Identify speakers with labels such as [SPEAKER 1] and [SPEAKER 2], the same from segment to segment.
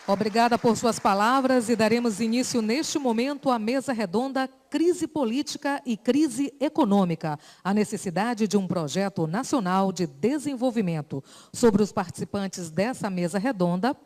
[SPEAKER 1] Obrigada por suas palavras e daremos início neste momento à mesa redonda Crise Política e Crise Econômica, a necessidade de um projeto nacional de desenvolvimento. Sobre os participantes dessa mesa redonda,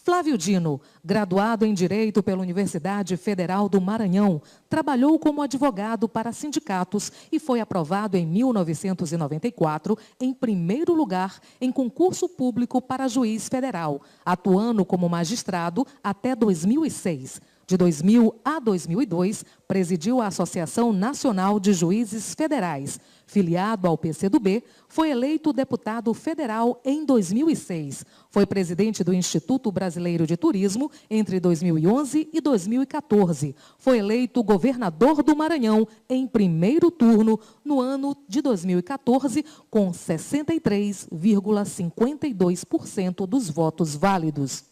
[SPEAKER 1] Flávio Dino, graduado em Direito pela Universidade Federal do Maranhão, trabalhou como advogado para sindicatos e foi aprovado em 1994 em primeiro lugar em concurso público para juiz federal, atuando como magistrado até 2006. De 2000 a 2002, presidiu a Associação Nacional de Juízes Federais. Filiado ao PCdoB, foi eleito deputado federal em 2006. Foi presidente do Instituto Brasileiro de Turismo entre 2011 e 2014. Foi eleito governador do Maranhão em primeiro turno no ano de 2014, com 63,52% dos votos válidos.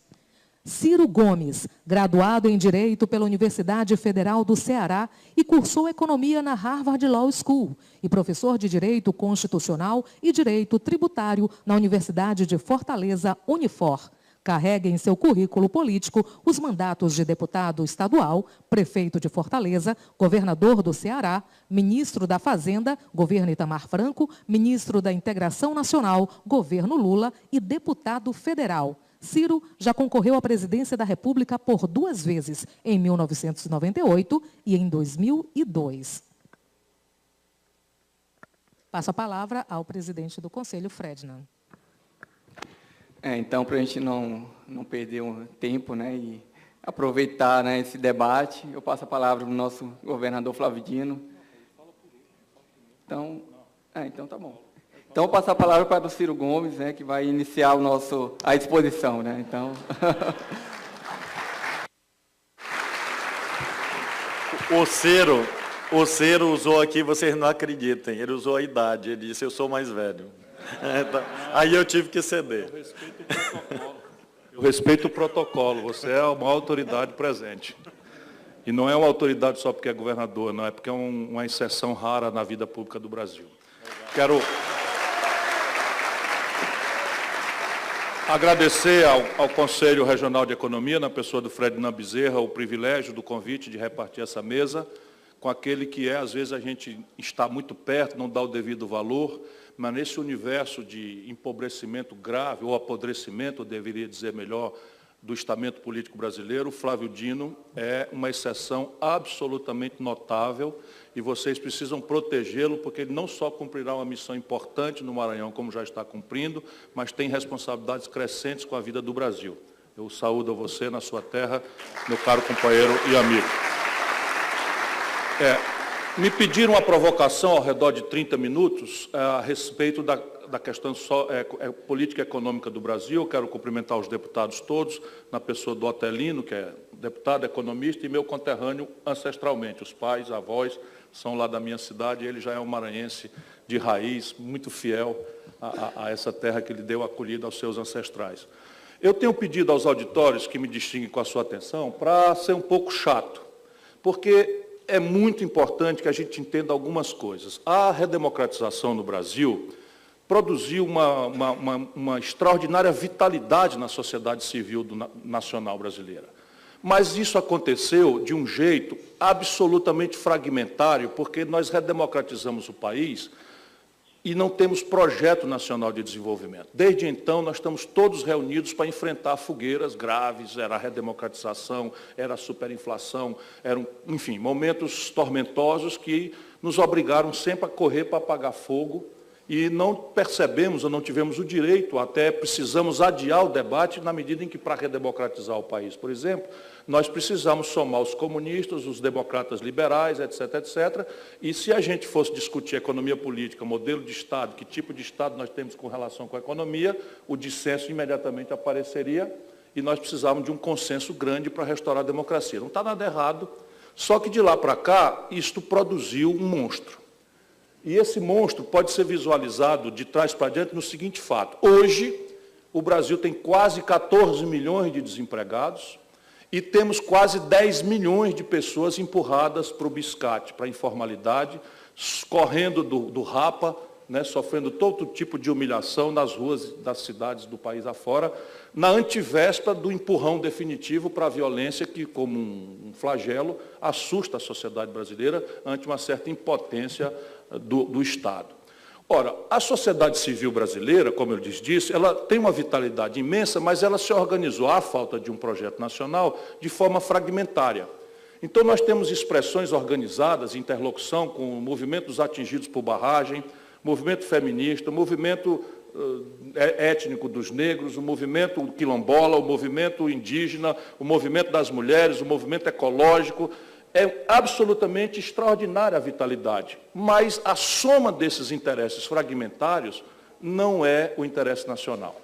[SPEAKER 1] Ciro Gomes, graduado em Direito pela Universidade Federal do Ceará e cursou Economia na Harvard Law School e professor de Direito Constitucional e Direito Tributário na Universidade de Fortaleza, Unifor. Carrega em seu currículo político os mandatos de deputado estadual, prefeito de Fortaleza, governador do Ceará, ministro da Fazenda, governo Itamar Franco, ministro da Integração Nacional, governo Lula e deputado federal. Ciro já concorreu à presidência da República por 2 vezes, em 1998 e em 2002. Passo a palavra ao presidente do Conselho, Frednan.
[SPEAKER 2] Então, para a gente não perder um tempo, né, e aproveitar, né, esse debate, eu passo a palavra para o nosso governador Flávio Dino. Então tá bom. Então, vou passar a palavra para o Ciro Gomes, né, que vai iniciar a exposição. Né? Então...
[SPEAKER 3] O Ciro usou aqui, vocês não acreditem, ele usou a idade, ele disse, eu sou mais velho. Aí eu tive que ceder.
[SPEAKER 4] Eu respeito o protocolo, você é uma autoridade presente. E não é uma autoridade só porque é governador, não, é porque é uma exceção rara na vida pública do Brasil. Quero agradecer ao Conselho Regional de Economia, na pessoa do Frednan Bezerra, o privilégio do convite de repartir essa mesa com aquele que às vezes a gente está muito perto, não dá o devido valor, mas nesse universo de empobrecimento grave, ou apodrecimento, eu deveria dizer melhor, do estamento político brasileiro, o Flávio Dino é uma exceção absolutamente notável e vocês precisam protegê-lo, porque ele não só cumprirá uma missão importante no Maranhão, como já está cumprindo, mas tem responsabilidades crescentes com a vida do Brasil. Eu saúdo a você na sua terra, meu caro companheiro e amigo. Me pediram uma provocação ao redor de 30 minutos a respeito da questão política e econômica do Brasil. Eu quero cumprimentar os deputados todos, na pessoa do Otelino, que é deputado, economista, e meu conterrâneo ancestralmente. Os pais, avós, são lá da minha cidade, e ele já é um maranhense de raiz, muito fiel a essa terra que ele deu acolhida aos seus ancestrais. Eu tenho pedido aos auditórios que me distinguem com a sua atenção para ser um pouco chato, porque é muito importante que a gente entenda algumas coisas. A redemocratização no Brasil produziu uma extraordinária vitalidade na sociedade civil nacional brasileira. Mas isso aconteceu de um jeito absolutamente fragmentário, porque nós redemocratizamos o país e não temos projeto nacional de desenvolvimento. Desde então, nós estamos todos reunidos para enfrentar fogueiras graves, era a redemocratização, era a superinflação, eram, enfim, momentos tormentosos que nos obrigaram sempre a correr para apagar fogo e não percebemos ou não tivemos o direito, até precisamos adiar o debate na medida em que, para redemocratizar o país, por exemplo, nós precisamos somar os comunistas, os democratas liberais, etc., etc., e se a gente fosse discutir economia política, modelo de Estado, que tipo de Estado nós temos com relação com a economia, o dissenso imediatamente apareceria e nós precisávamos de um consenso grande para restaurar a democracia. Não está nada errado, só que de lá para cá, isto produziu um monstro. E esse monstro pode ser visualizado de trás para diante no seguinte fato. Hoje, o Brasil tem quase 14 milhões de desempregados e temos quase 10 milhões de pessoas empurradas para o biscate, para a informalidade, correndo do rapa né, sofrendo todo tipo de humilhação nas ruas das cidades do país afora, na antivéspera do empurrão definitivo para a violência que, como um flagelo, assusta a sociedade brasileira ante uma certa impotência do Estado. Ora, a sociedade civil brasileira, como eu lhes disse, ela tem uma vitalidade imensa, mas ela se organizou, à falta de um projeto nacional, de forma fragmentária. Então, nós temos expressões organizadas, interlocução com movimentos atingidos por barragem, movimento feminista, movimento étnico dos negros, o movimento quilombola, o movimento indígena, o movimento das mulheres, o movimento ecológico. É absolutamente extraordinária a vitalidade, mas a soma desses interesses fragmentários não é o interesse nacional.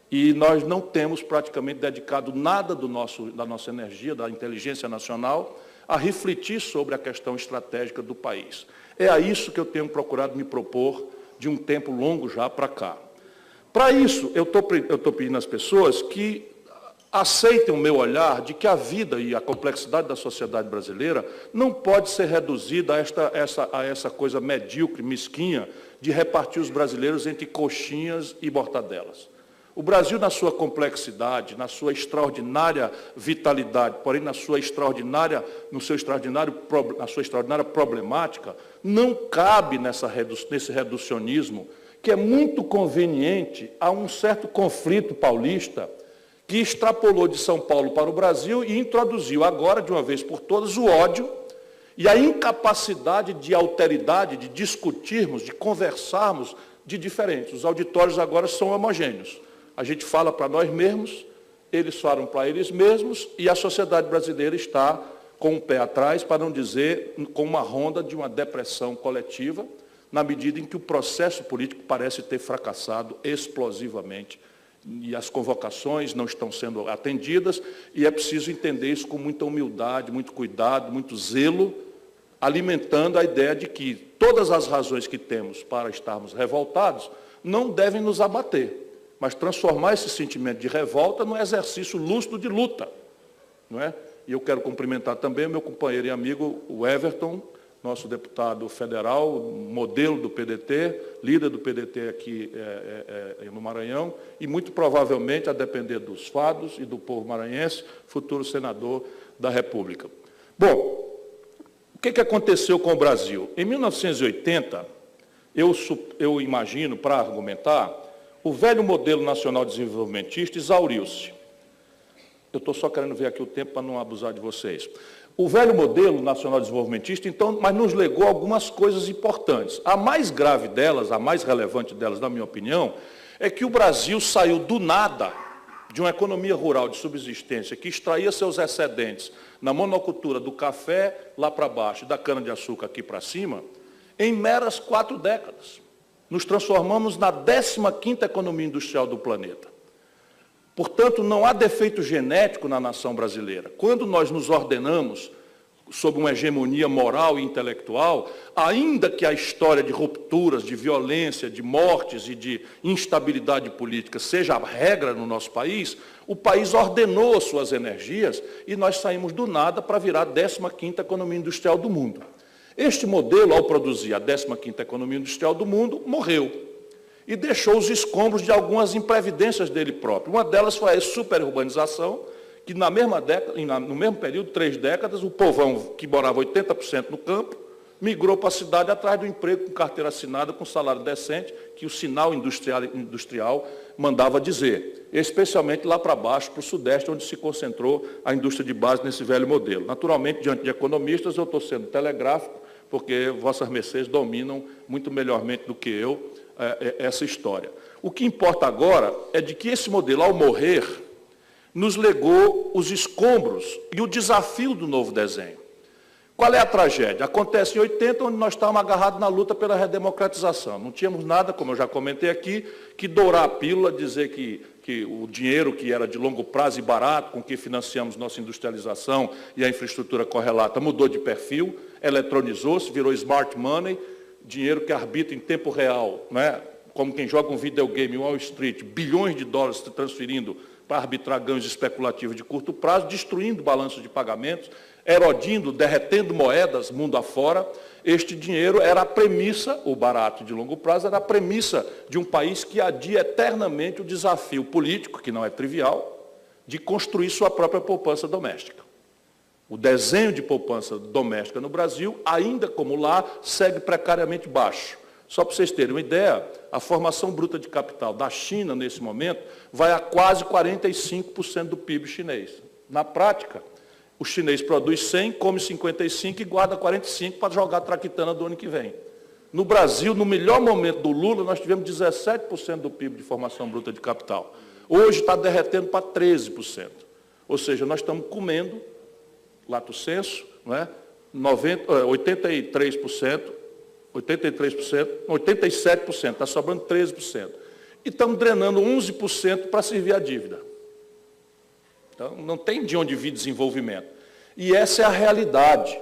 [SPEAKER 4] E nós não temos praticamente dedicado nada da nossa energia, da inteligência nacional, a refletir sobre a questão estratégica do país. É a isso que eu tenho procurado me propor de um tempo longo já para cá. Para isso, eu estou pedindo às pessoas que aceitem o meu olhar de que a vida e a complexidade da sociedade brasileira não pode ser reduzida a essa coisa medíocre, mesquinha, de repartir os brasileiros entre coxinhas e mortadelas. O Brasil, na sua complexidade, na sua extraordinária vitalidade, porém na sua extraordinária problemática, não cabe nesse reducionismo que é muito conveniente a um certo conflito paulista que extrapolou de São Paulo para o Brasil e introduziu agora, de uma vez por todas, o ódio e a incapacidade de alteridade, de discutirmos, de conversarmos de diferentes. Os auditórios agora são homogêneos. A gente fala para nós mesmos, eles falam para eles mesmos, e a sociedade brasileira está com o pé atrás, para não dizer com uma ronda de uma depressão coletiva, na medida em que o processo político parece ter fracassado explosivamente. E as convocações não estão sendo atendidas, e é preciso entender isso com muita humildade, muito cuidado, muito zelo, alimentando a ideia de que todas as razões que temos para estarmos revoltados não devem nos abater, mas transformar esse sentimento de revolta num exercício lúcido de luta, não é? E eu quero cumprimentar também o meu companheiro e amigo, o Everton, nosso deputado federal, modelo do PDT, líder do PDT aqui no Maranhão, e muito provavelmente, a depender dos fados e do povo maranhense, futuro senador da República. Bom, o que aconteceu com o Brasil? Em 1980, eu imagino, para argumentar, o velho modelo nacional desenvolvimentista exauriu-se. Eu estou só querendo ver aqui o tempo para não abusar de vocês. O velho modelo nacional desenvolvimentista, então, mas nos legou algumas coisas importantes. A mais grave delas, a mais relevante delas, na minha opinião, é que o Brasil saiu do nada de uma economia rural de subsistência que extraía seus excedentes na monocultura do café lá para baixo e da cana-de-açúcar aqui para cima, em meras 4 décadas. Nos transformamos na 15ª economia industrial do planeta. Portanto, não há defeito genético na nação brasileira. Quando nós nos ordenamos sob uma hegemonia moral e intelectual, ainda que a história de rupturas, de violência, de mortes e de instabilidade política seja a regra no nosso país, o país ordenou suas energias e nós saímos do nada para virar a 15ª economia industrial do mundo. Este modelo, ao produzir a 15ª economia industrial do mundo, morreu e deixou os escombros de algumas imprevidências dele próprio. Uma delas foi a superurbanização, que na mesma década, no mesmo período, 3 décadas, o povão que morava 80% no campo, migrou para a cidade atrás do emprego com carteira assinada, com salário decente, que o sinal industrial mandava dizer, especialmente lá para baixo, para o Sudeste, onde se concentrou a indústria de base nesse velho modelo. Naturalmente, diante de economistas, eu estou sendo telegráfico, porque vossas mercês dominam muito melhormente do que eu essa história. O que importa agora é de que esse modelo, ao morrer, nos legou os escombros e o desafio do novo desenho. Qual é a tragédia? Acontece em 80, onde nós estávamos agarrados na luta pela redemocratização. Não tínhamos nada, como eu já comentei aqui, que dourar a pílula, dizer que o dinheiro que era de longo prazo e barato, com que financiamos nossa industrialização e a infraestrutura correlata, mudou de perfil, eletronizou-se, virou smart money, dinheiro que arbitra em tempo real, né? Como quem joga um videogame em Wall Street, bilhões de dólares se transferindo para arbitrar ganhos especulativos de curto prazo, destruindo balanços de pagamentos, erodindo, derretendo moedas mundo afora. Este dinheiro era a premissa, o barato de longo prazo, era a premissa de um país que adia eternamente o desafio político, que não é trivial, de construir sua própria poupança doméstica. O desenho de poupança doméstica no Brasil, ainda como lá, segue precariamente baixo. Só para vocês terem uma ideia, a formação bruta de capital da China, nesse momento, vai a quase 45% do PIB chinês. Na prática, o chinês produz 100, come 55 e guarda 45 para jogar a traquitana do ano que vem. No Brasil, no melhor momento do Lula, nós tivemos 17% do PIB de formação bruta de capital. Hoje está derretendo para 13%. Ou seja, nós estamos comendo, lato sensu, não é? 87%, está sobrando 13%. E estamos drenando 11% para servir a dívida. Então, não tem de onde vir desenvolvimento. E essa é a realidade.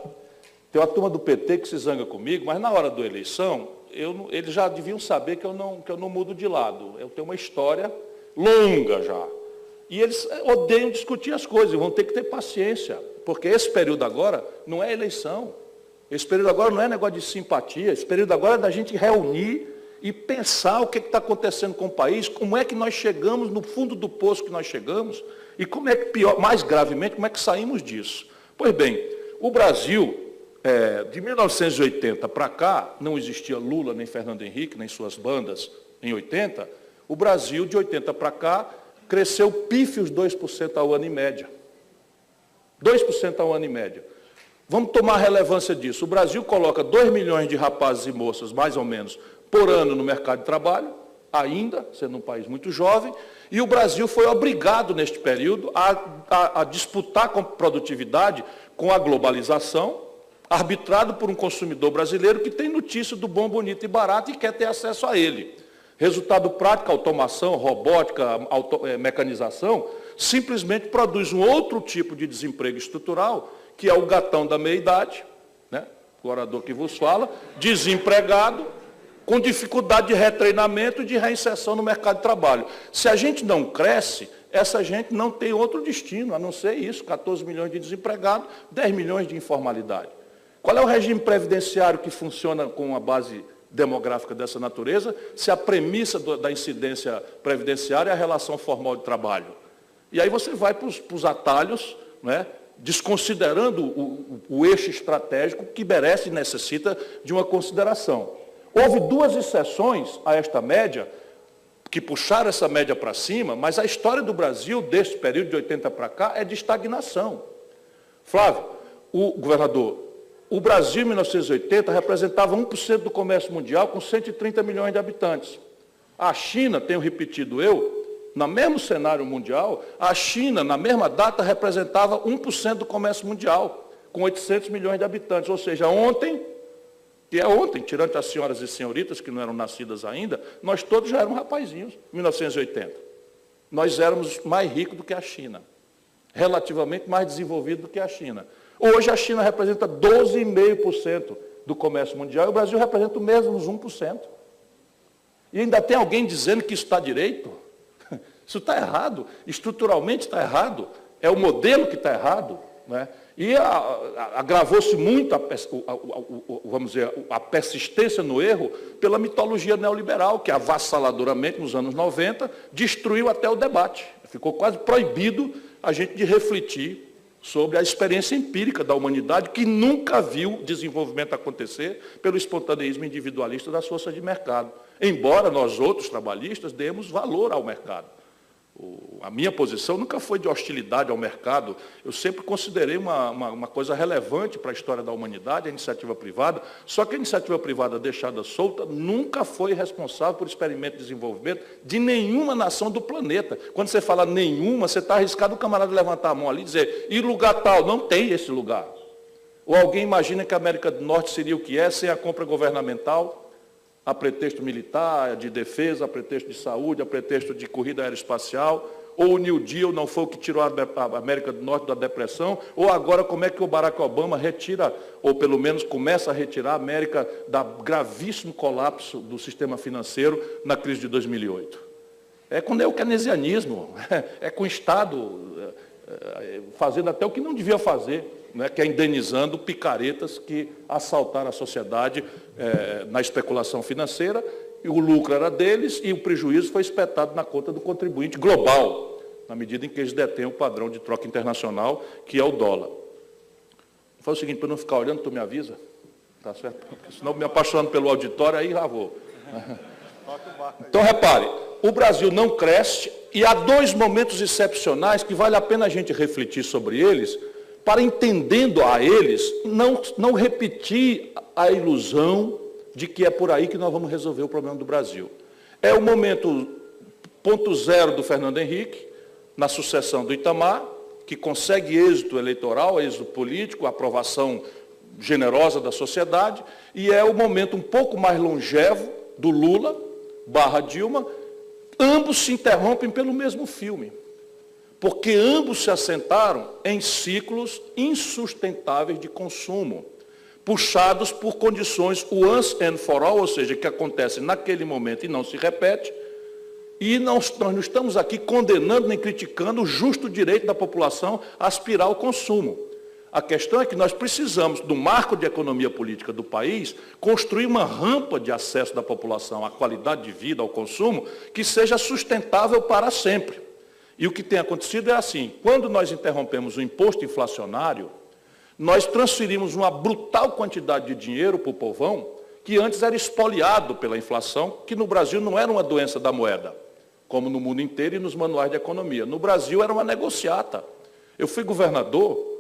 [SPEAKER 4] Tem uma turma do PT que se zanga comigo, mas na hora da eleição, eles já deviam saber que eu não mudo de lado. Eu tenho uma história longa já. E eles odeiam discutir as coisas, e vão ter que ter paciência, porque esse período agora não é eleição. Esse período agora não é negócio de simpatia, esse período agora é da gente reunir e pensar o que está acontecendo com o país, como é que nós chegamos no fundo do poço que nós chegamos, e como é que, pior, mais gravemente, como é que saímos disso. Pois bem, o Brasil, de 1980 para cá, não existia Lula, nem Fernando Henrique, nem suas bandas em 80, o Brasil, de 80 para cá, cresceu pífios 2% ao ano em média. 2% ao ano em média. Vamos tomar a relevância disso. O Brasil coloca 2 milhões de rapazes e moças, mais ou menos, por ano no mercado de trabalho, ainda, sendo um país muito jovem, e o Brasil foi obrigado, neste período, a disputar com produtividade com a globalização, arbitrado por um consumidor brasileiro que tem notícia do bom, bonito e barato e quer ter acesso a ele. Resultado prático, automação, robótica, mecanização, simplesmente produz um outro tipo de desemprego estrutural, que é o gatão da meia-idade, né? O orador que vos fala, desempregado, com dificuldade de retreinamento e de reinserção no mercado de trabalho. Se a gente não cresce, essa gente não tem outro destino, a não ser isso, 14 milhões de desempregados, 10 milhões de informalidade. Qual é o regime previdenciário que funciona com uma base demográfica dessa natureza, se a premissa da incidência previdenciária é a relação formal de trabalho? E aí você vai para os atalhos, né, desconsiderando o eixo estratégico que merece e necessita de uma consideração. Houve 2 exceções a esta média, que puxaram essa média para cima, mas a história do Brasil, desse período de 80 para cá, é de estagnação. Flávio, o governador, o Brasil, em 1980, representava 1% do comércio mundial com 130 milhões de habitantes. A China, tenho repetido no mesmo cenário mundial, a China, na mesma data, representava 1% do comércio mundial, com 800 milhões de habitantes. Ou seja, ontem, que é ontem, tirando as senhoras e senhoritas que não eram nascidas ainda, nós todos já éramos rapazinhos, em 1980. Nós éramos mais ricos do que a China, relativamente mais desenvolvidos do que a China. Hoje a China representa 12,5% do comércio mundial e o Brasil representa o mesmo, uns 1%. E ainda tem alguém dizendo que isso está direito? Isso está errado, estruturalmente está errado, é o modelo que está errado, né? E agravou-se muito vamos dizer, a persistência no erro pela mitologia neoliberal, que avassaladoramente, nos anos 90, destruiu até o debate. Ficou quase proibido a gente de refletir sobre a experiência empírica da humanidade, que nunca viu desenvolvimento acontecer pelo espontaneísmo individualista das forças de mercado. Embora nós outros trabalhistas demos valor ao mercado. A minha posição nunca foi de hostilidade ao mercado, eu sempre considerei uma coisa relevante para a história da humanidade, a iniciativa privada, só que a iniciativa privada deixada solta nunca foi responsável por experimento de desenvolvimento de nenhuma nação do planeta. Quando você fala nenhuma, você está arriscado o camarada levantar a mão ali e dizer, e lugar tal? Não tem esse lugar. Ou alguém imagina que a América do Norte seria o que é sem a compra governamental, a pretexto militar, de defesa, a pretexto de saúde, a pretexto de corrida aeroespacial, ou o New Deal não foi o que tirou a América do Norte da depressão, ou agora como é que o Barack Obama retira, ou pelo menos começa a retirar a América da gravíssimo colapso do sistema financeiro na crise de 2008. é com neokeynesianismo, é com o Estado fazendo até o que não devia fazer, né, que é indenizando picaretas que assaltaram a sociedade na especulação financeira, e o lucro era deles e o prejuízo foi espetado na conta do contribuinte global, na medida em que eles detêm o padrão de troca internacional, que é o dólar. Faz o seguinte, para não ficar olhando, tu me avisa, tá certo? Porque senão me apaixonando pelo auditório, aí já vou. Então, repare, o Brasil não cresce e há dois momentos excepcionais que vale a pena a gente refletir sobre eles, para, entendendo a eles, não repetir a ilusão de que é por aí que nós vamos resolver o problema do Brasil. É o momento ponto zero do Fernando Henrique, na sucessão do Itamar, que consegue êxito eleitoral, êxito político, aprovação generosa da sociedade, e é o momento um pouco mais longevo do Lula / Dilma. Ambos se interrompem pelo mesmo filme, porque ambos se assentaram em ciclos insustentáveis de consumo, puxados por condições once and for all, ou seja, que acontecem naquele momento e não se repete, e nós não estamos aqui condenando nem criticando o justo direito da população a aspirar ao consumo. A questão é que nós precisamos, do marco de economia política do país, construir uma rampa de acesso da população à qualidade de vida, ao consumo, que seja sustentável para sempre. E o que tem acontecido é assim, quando nós interrompemos o imposto inflacionário, nós transferimos uma brutal quantidade de dinheiro para o povão, que antes era espoliado pela inflação, que no Brasil não era uma doença da moeda, como no mundo inteiro e nos manuais de economia. No Brasil era uma negociata. Eu fui governador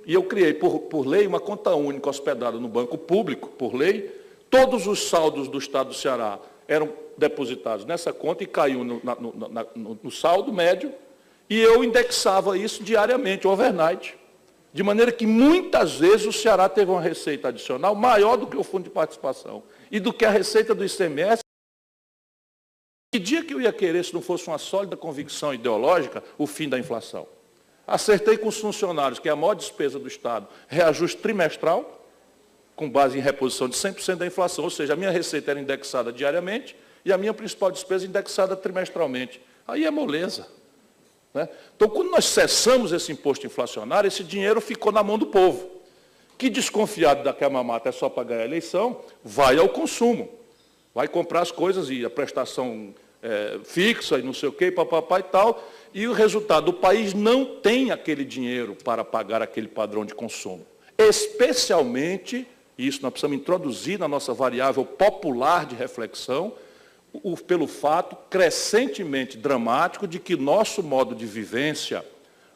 [SPEAKER 4] e eu criei, por lei, uma conta única hospedada no banco público, por lei. Todos os saldos do Estado do Ceará eram depositados nessa conta e caiu no saldo médio, e eu indexava isso diariamente, overnight. De maneira que, muitas vezes, o Ceará teve uma receita adicional maior do que o fundo de participação e do que a receita do ICMS. Que dia que eu ia querer, se não fosse uma sólida convicção ideológica, o fim da inflação? Acertei com os funcionários que a maior despesa do Estado, reajuste trimestral, com base em reposição de 100% da inflação, ou seja, a minha receita era indexada diariamente e a minha principal despesa indexada trimestralmente. Aí é moleza. Né? Então, quando nós cessamos esse imposto inflacionário, esse dinheiro ficou na mão do povo, que, desconfiado da que a mamata é só para ganhar a eleição, vai ao consumo, vai comprar as coisas e a prestação fixa e não sei o quê, papapá e tal, e o resultado, o país não tem aquele dinheiro para pagar aquele padrão de consumo. Especialmente, e isso nós precisamos introduzir na nossa variável popular de reflexão, pelo fato crescentemente dramático de que nosso modo de vivência,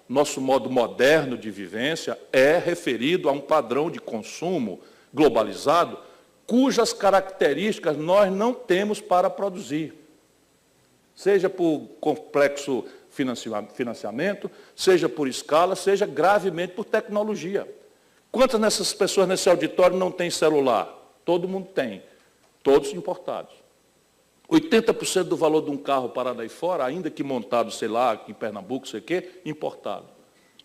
[SPEAKER 4] nosso modo moderno de vivência é referido a um padrão de consumo globalizado, cujas características nós não temos para produzir. Seja por complexo financiamento, seja por escala, seja gravemente por tecnologia. Quantas dessas pessoas nesse auditório não têm celular? Todo mundo tem, todos importados. 80% do valor de um carro parado aí fora, ainda que montado, sei lá, aqui em Pernambuco, sei o quê, importado.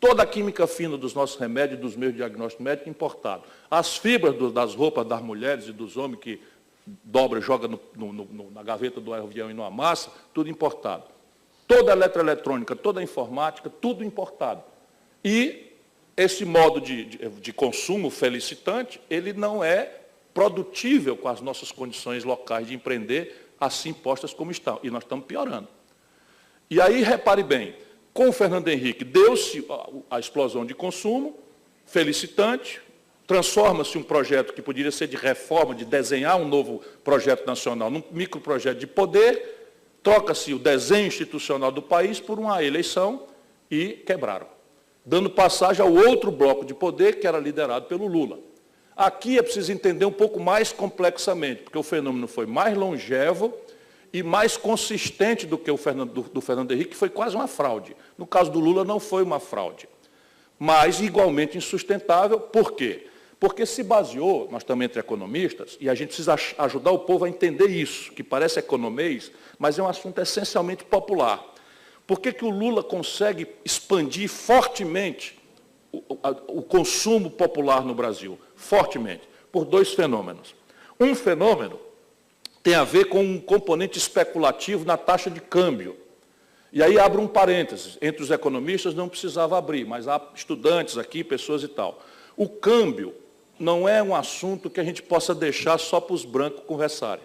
[SPEAKER 4] Toda a química fina dos nossos remédios, dos meios de diagnóstico médico, importado. As fibras das roupas das mulheres e dos homens que dobra e joga na gaveta do avião e não amassa, tudo importado. Toda a eletroeletrônica, toda a informática, tudo importado. E esse modo de consumo felicitante, ele não é produtível com as nossas condições locais de empreender, assim postas como estão, e nós estamos piorando. E aí, repare bem, com o Fernando Henrique, deu-se a explosão de consumo, felicitante, transforma-se um projeto que poderia ser de reforma, de desenhar um novo projeto nacional, num microprojeto de poder, troca-se o desenho institucional do país por uma eleição e quebraram, dando passagem ao outro bloco de poder que era liderado pelo Lula. Aqui é preciso entender um pouco mais complexamente, porque o fenômeno foi mais longevo e mais consistente do que o do Fernando Henrique, que foi quase uma fraude. No caso do Lula, não foi uma fraude, mas igualmente insustentável. Por quê? Porque se baseou, nós estamos entre economistas, e a gente precisa ajudar o povo a entender isso, que parece economês, mas é um assunto essencialmente popular. Por que que o Lula consegue expandir fortemente o consumo popular no Brasil? Fortemente, por dois fenômenos. Um fenômeno tem a ver com um componente especulativo na taxa de câmbio. E aí abro um parênteses, entre os economistas não precisava abrir, mas há estudantes aqui, pessoas e tal. O câmbio não é um assunto que a gente possa deixar só para os brancos conversarem.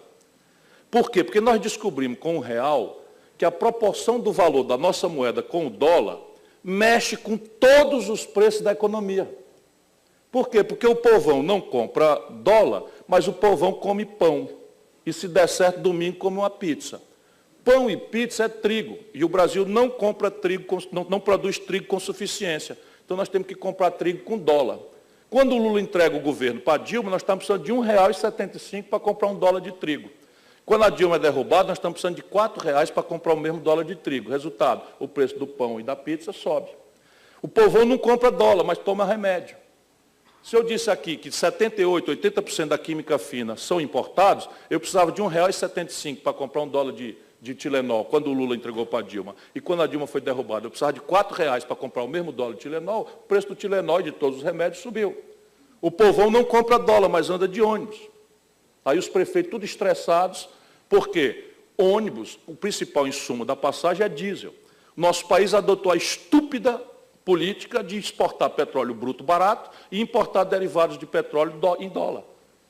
[SPEAKER 4] Por quê? Porque nós descobrimos com o real que a proporção do valor da nossa moeda com o dólar mexe com todos os preços da economia. Por quê? Porque o povão não compra dólar, mas o povão come pão. E se der certo, domingo come uma pizza. Pão e pizza é trigo, e o Brasil não compra trigo, não produz trigo com suficiência. Então nós temos que comprar trigo com dólar. Quando o Lula entrega o governo para a Dilma, nós estamos precisando de R$ 1,75 para comprar $1 de trigo. Quando a Dilma é derrubada, nós estamos precisando de R$ 4 para comprar o mesmo dólar de trigo. Resultado, o preço do pão e da pizza sobe. O povão não compra dólar, mas toma remédio. Se eu disse aqui que 78%, 80% da química fina são importados, eu precisava de R$ 1,75 para comprar $1 de Tilenol, quando o Lula entregou para a Dilma. E quando a Dilma foi derrubada, eu precisava de R$ 4 para comprar o mesmo $1 de Tilenol, o preço do Tilenol e de todos os remédios subiu. O povão não compra dólar, mas anda de ônibus. Aí os prefeitos tudo estressados, porque ônibus, o principal insumo da passagem é diesel. Nosso país adotou a estúpida política de exportar petróleo bruto barato e importar derivados de petróleo em dólar.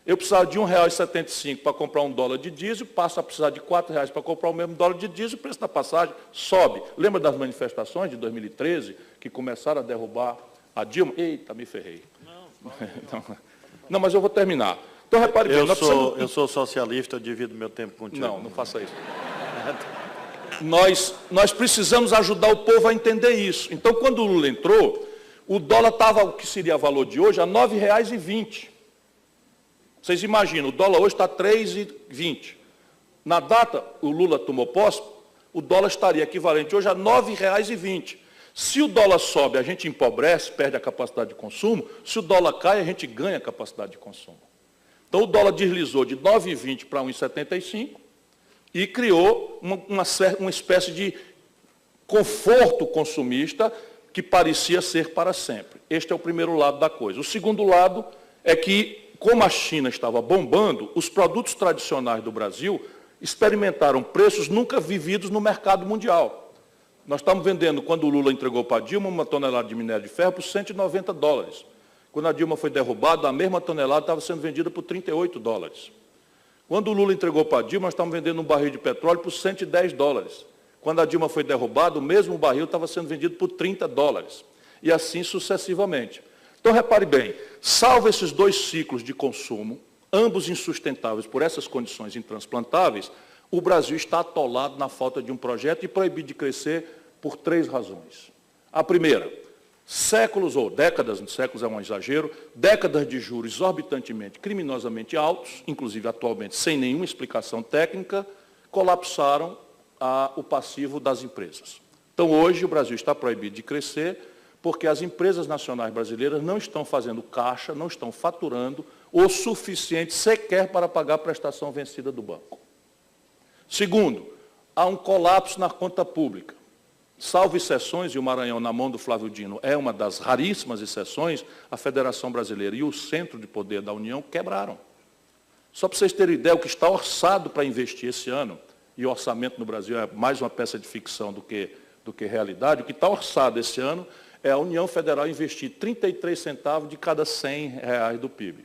[SPEAKER 4] Eu precisava de R$ 1,75 para comprar $1 de diesel, passo a precisar de R$ 4 para comprar o mesmo $1 de diesel, o preço da passagem sobe. Lembra das manifestações de 2013, que começaram a derrubar a Dilma? Eita, me ferrei. Não, mas eu vou terminar. Então, repare bem,
[SPEAKER 3] eu sou socialista, eu divido meu tempo contigo.
[SPEAKER 4] Não faça isso. Nós precisamos ajudar o povo a entender isso. Então, quando o Lula entrou, o dólar estava, o que seria o valor de hoje, a R$ 9,20. Vocês imaginam, o dólar hoje está R$ 3,20. Na data, o Lula tomou posse, o dólar estaria equivalente hoje a R$ 9,20. Se o dólar sobe, a gente empobrece, perde a capacidade de consumo. Se o dólar cai, a gente ganha a capacidade de consumo. Então, o dólar deslizou de 9,20 para 1,75 e criou uma espécie de conforto consumista que parecia ser para sempre. Este é o primeiro lado da coisa. O segundo lado é que, como a China estava bombando, os produtos tradicionais do Brasil experimentaram preços nunca vividos no mercado mundial. Nós estamos vendendo, quando o Lula entregou para a Dilma, uma tonelada de minério de ferro por $190. Quando a Dilma foi derrubada, a mesma tonelada estava sendo vendida por $38. Quando o Lula entregou para a Dilma, nós estávamos vendendo um barril de petróleo por $110. Quando a Dilma foi derrubada, o mesmo barril estava sendo vendido por $30. E assim sucessivamente. Então, repare bem, salvo esses dois ciclos de consumo, ambos insustentáveis por essas condições intransplantáveis, o Brasil está atolado na falta de um projeto e proibido de crescer por 3 razões. A primeira, séculos ou décadas, séculos é um exagero, décadas de juros exorbitantemente, criminosamente altos, inclusive atualmente sem nenhuma explicação técnica, colapsaram o passivo das empresas. Então, hoje, o Brasil está proibido de crescer porque as empresas nacionais brasileiras não estão fazendo caixa, não estão faturando o suficiente sequer para pagar a prestação vencida do banco. Segundo, há um colapso na conta pública. Salvo exceções, e o Maranhão, na mão do Flávio Dino, é uma das raríssimas exceções, a Federação Brasileira e o Centro de Poder da União quebraram. Só para vocês terem ideia, o que está orçado para investir esse ano, e o orçamento no Brasil é mais uma peça de ficção do que realidade, o que está orçado esse ano é a União Federal investir 33 centavos de cada R$100 do PIB.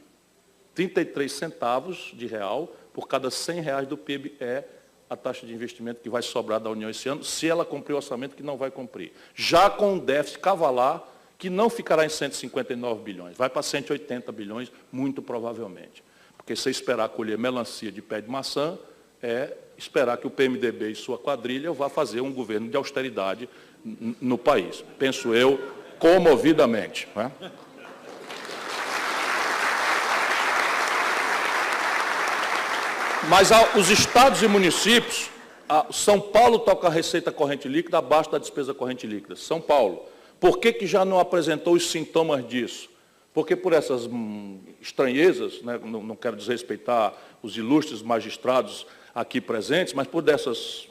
[SPEAKER 4] 33 centavos de real por cada R$100 do PIB é a taxa de investimento que vai sobrar da União esse ano, se ela cumprir o orçamento que não vai cumprir. Já com um déficit cavalar, que não ficará em 159 bilhões, vai para 180 bilhões, muito provavelmente. Porque se esperar colher melancia de pé de maçã, é esperar que o PMDB e sua quadrilha vá fazer um governo de austeridade no país. Penso eu, comovidamente. Não é? Mas os estados e municípios, São Paulo toca a receita corrente líquida abaixo da despesa corrente líquida. São Paulo. Por que já não apresentou os sintomas disso? Porque por essas estranhezas, né, não quero desrespeitar os ilustres magistrados aqui presentes, mas por essas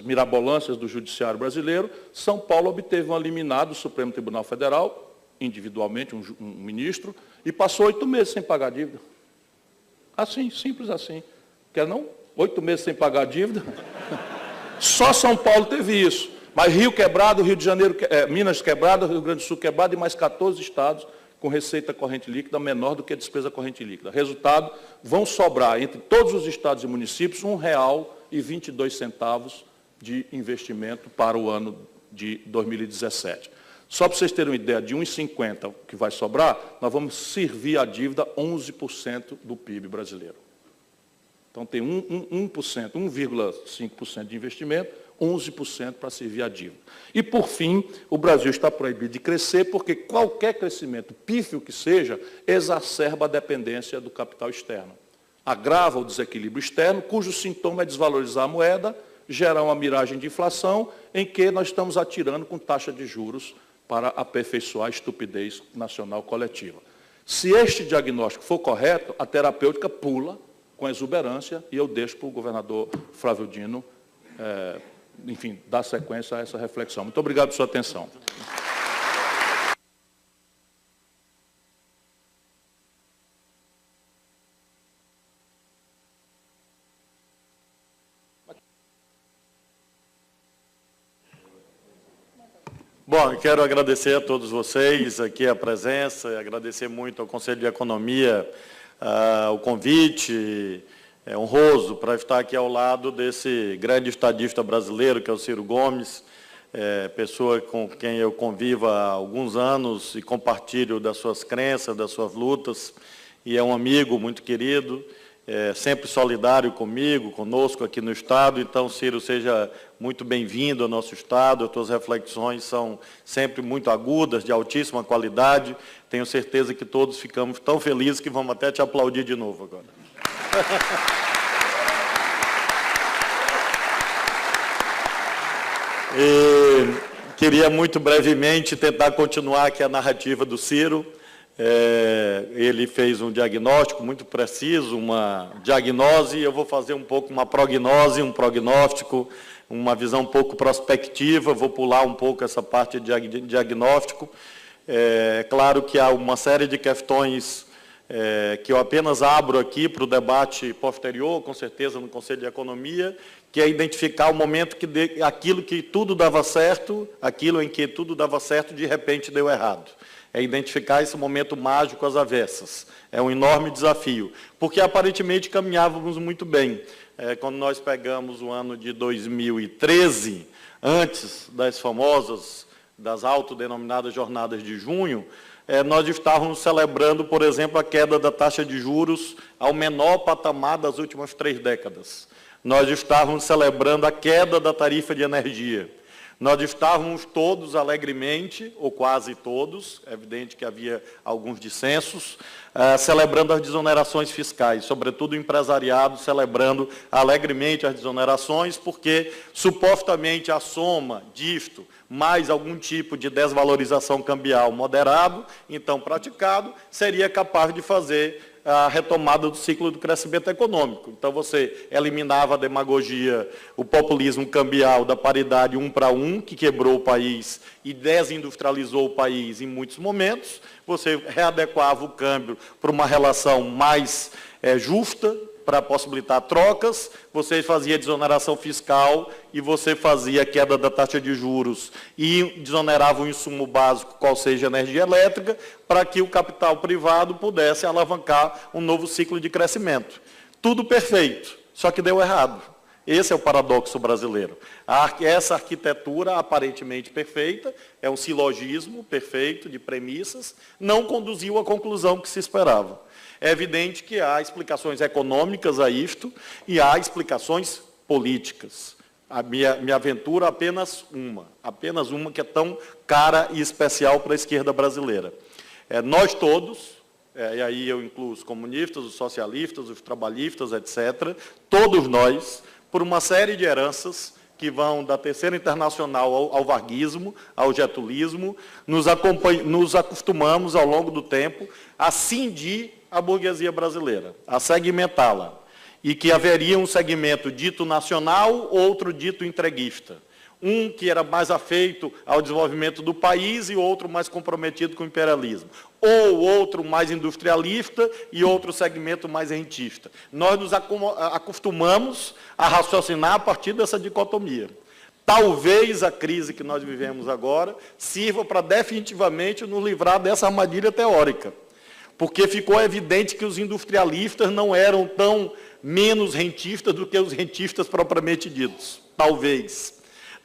[SPEAKER 4] mirabolâncias do judiciário brasileiro, São Paulo obteve um liminar do Supremo Tribunal Federal, individualmente, um ministro, e passou 8 meses sem pagar a dívida. Assim, simples assim. Quer não? 8 meses sem pagar a dívida? Só São Paulo teve isso. Mas Rio quebrado, Rio de Janeiro, Minas quebrado, Rio Grande do Sul quebrado e mais 14 estados com receita corrente líquida menor do que a despesa corrente líquida. Resultado, vão sobrar entre todos os estados e municípios R$ 1,22 de investimento para o ano de 2017. Só para vocês terem uma ideia, de 1,50 que vai sobrar, nós vamos servir a dívida 11% do PIB brasileiro. Então, tem 1,5% de investimento, 11% para servir a dívida. E, por fim, o Brasil está proibido de crescer porque qualquer crescimento, pífio que seja, exacerba a dependência do capital externo. Agrava o desequilíbrio externo, cujo sintoma é desvalorizar a moeda, gerar uma miragem de inflação, em que nós estamos atirando com taxa de juros para aperfeiçoar a estupidez nacional coletiva. Se este diagnóstico for correto, a terapêutica pula com exuberância e eu deixo para o governador Flávio Dino, enfim, dar sequência a essa reflexão. Muito obrigado por sua atenção.
[SPEAKER 3] Bom, eu quero agradecer a todos vocês aqui a presença, agradecer muito ao Conselho de Economia o convite honroso para estar aqui ao lado desse grande estadista brasileiro, que é o Ciro Gomes, pessoa com quem eu convivo há alguns anos e compartilho das suas crenças, das suas lutas, e é um amigo muito querido, sempre solidário comigo, conosco aqui no Estado. Então, Ciro, seja muito bem-vindo ao nosso Estado. As tuas reflexões são sempre muito agudas, de altíssima qualidade. Tenho certeza que todos ficamos tão felizes que vamos até te aplaudir de novo agora. E queria muito brevemente tentar continuar aqui a narrativa do Ciro. Ele fez um diagnóstico muito preciso, uma diagnose, e eu vou fazer um pouco uma prognose, um prognóstico, uma visão um pouco prospectiva, vou pular um pouco essa parte de diagnóstico. É claro que há uma série de questões que eu apenas abro aqui para o debate posterior, com certeza no Conselho de Economia, que é identificar o momento que aquilo que tudo dava certo, aquilo em que tudo dava certo, de repente deu errado. É identificar esse momento mágico às avessas. É um enorme desafio, porque aparentemente caminhávamos muito bem. Quando nós pegamos o ano de 2013, antes das das autodenominadas jornadas de junho, nós estávamos celebrando, por exemplo, a queda da taxa de juros ao menor patamar das últimas 3 décadas. Nós estávamos celebrando a queda da tarifa de energia. Nós estávamos todos alegremente, ou quase todos, é evidente que havia alguns dissensos, celebrando as desonerações fiscais, sobretudo o empresariado celebrando alegremente as desonerações, porque supostamente a soma disto, mais algum tipo de desvalorização cambial moderado, então praticado, seria capaz de fazer a retomada do ciclo do crescimento econômico. Então, você eliminava a demagogia, o populismo cambial da paridade 1 para 1, que quebrou o país e desindustrializou o país em muitos momentos. Você readequava o câmbio para uma relação mais justa, para possibilitar trocas, você fazia desoneração fiscal e você fazia queda da taxa de juros e desonerava o insumo básico, qual seja a energia elétrica, para que o capital privado pudesse alavancar um novo ciclo de crescimento. Tudo perfeito, só que deu errado. Esse é o paradoxo brasileiro. Essa arquitetura aparentemente perfeita, é um silogismo perfeito de premissas, não conduziu à conclusão que se esperava. É evidente que há explicações econômicas a isto e há explicações políticas. A minha aventura apenas uma que é tão cara e especial para a esquerda brasileira. Nós todos, e aí eu incluo os comunistas, os socialistas, os trabalhistas, etc., todos nós, por uma série de heranças que vão da Terceira Internacional ao varguismo, ao getulismo, nos acostumamos ao longo do tempo a cindir a burguesia brasileira, a segmentá-la, e que haveria um segmento dito nacional, outro dito entreguista. Um que era mais afeito ao desenvolvimento do país e outro mais comprometido com o imperialismo. Ou outro mais industrialista e outro segmento mais rentista. Nós nos acostumamos a raciocinar a partir dessa dicotomia. Talvez a crise que nós vivemos agora sirva para definitivamente nos livrar dessa armadilha teórica, porque ficou evidente que os industrialistas não eram tão menos rentistas do que os rentistas propriamente ditos.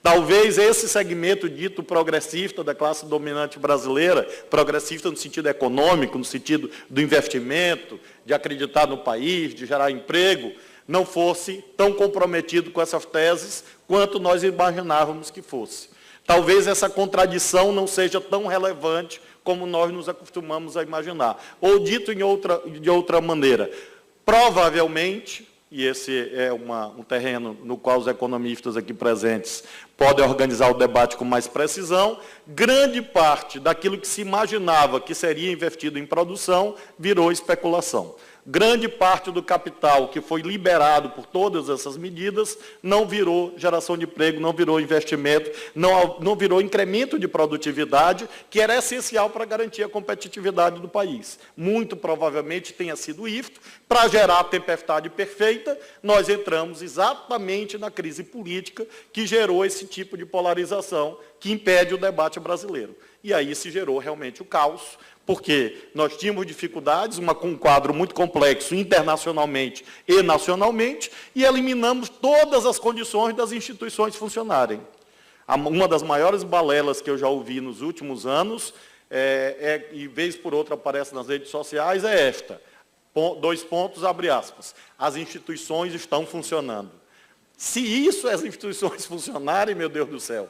[SPEAKER 3] Talvez esse segmento dito progressista da classe dominante brasileira, progressista no sentido econômico, no sentido do investimento, de acreditar no país, de gerar emprego, não fosse tão comprometido com essas teses quanto nós imaginávamos que fosse. Talvez essa contradição não seja tão relevante como nós nos acostumamos a imaginar. Ou dito de outra maneira, provavelmente, e esse é um terreno no qual os economistas aqui presentes podem organizar o debate com mais precisão, grande parte daquilo que se imaginava que seria investido em produção virou especulação. Grande parte do capital que foi liberado por todas essas medidas não virou geração de emprego, não virou investimento, não virou incremento de produtividade, que era essencial para garantir a competitividade do país. Muito provavelmente tenha sido isto. Para gerar a tempestade perfeita, nós entramos exatamente na crise política que gerou esse tipo de polarização que impede o debate brasileiro. E aí se gerou realmente o caos, porque nós tínhamos dificuldades, um quadro muito complexo internacionalmente e nacionalmente, e eliminamos todas as condições das instituições funcionarem. Uma das maiores balelas que eu já ouvi nos últimos anos, e vez por outra aparece nas redes sociais, é esta. 2 pontos, abre aspas. As instituições estão funcionando. Se isso, as instituições funcionarem, meu Deus do céu,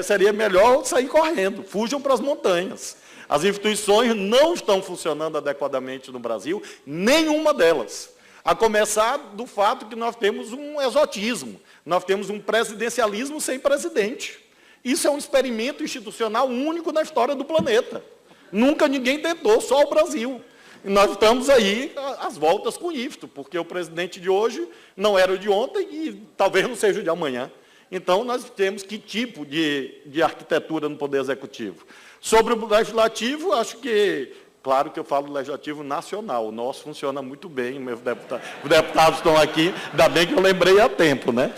[SPEAKER 3] seria melhor sair correndo, fujam para as montanhas. As instituições não estão funcionando adequadamente no Brasil, nenhuma delas. A começar do fato que nós temos um exotismo, nós temos um presidencialismo sem presidente. Isso é um experimento institucional único na história do planeta. Nunca ninguém tentou, só o Brasil. E nós estamos aí às voltas com isto, porque o presidente de hoje não era o de ontem e talvez não seja o de amanhã. Então, nós temos que tipo de arquitetura no Poder Executivo? Sobre o Legislativo, acho que, claro que eu falo do Legislativo Nacional, o nosso funciona muito bem, os deputados estão aqui, ainda bem que eu lembrei a tempo, né?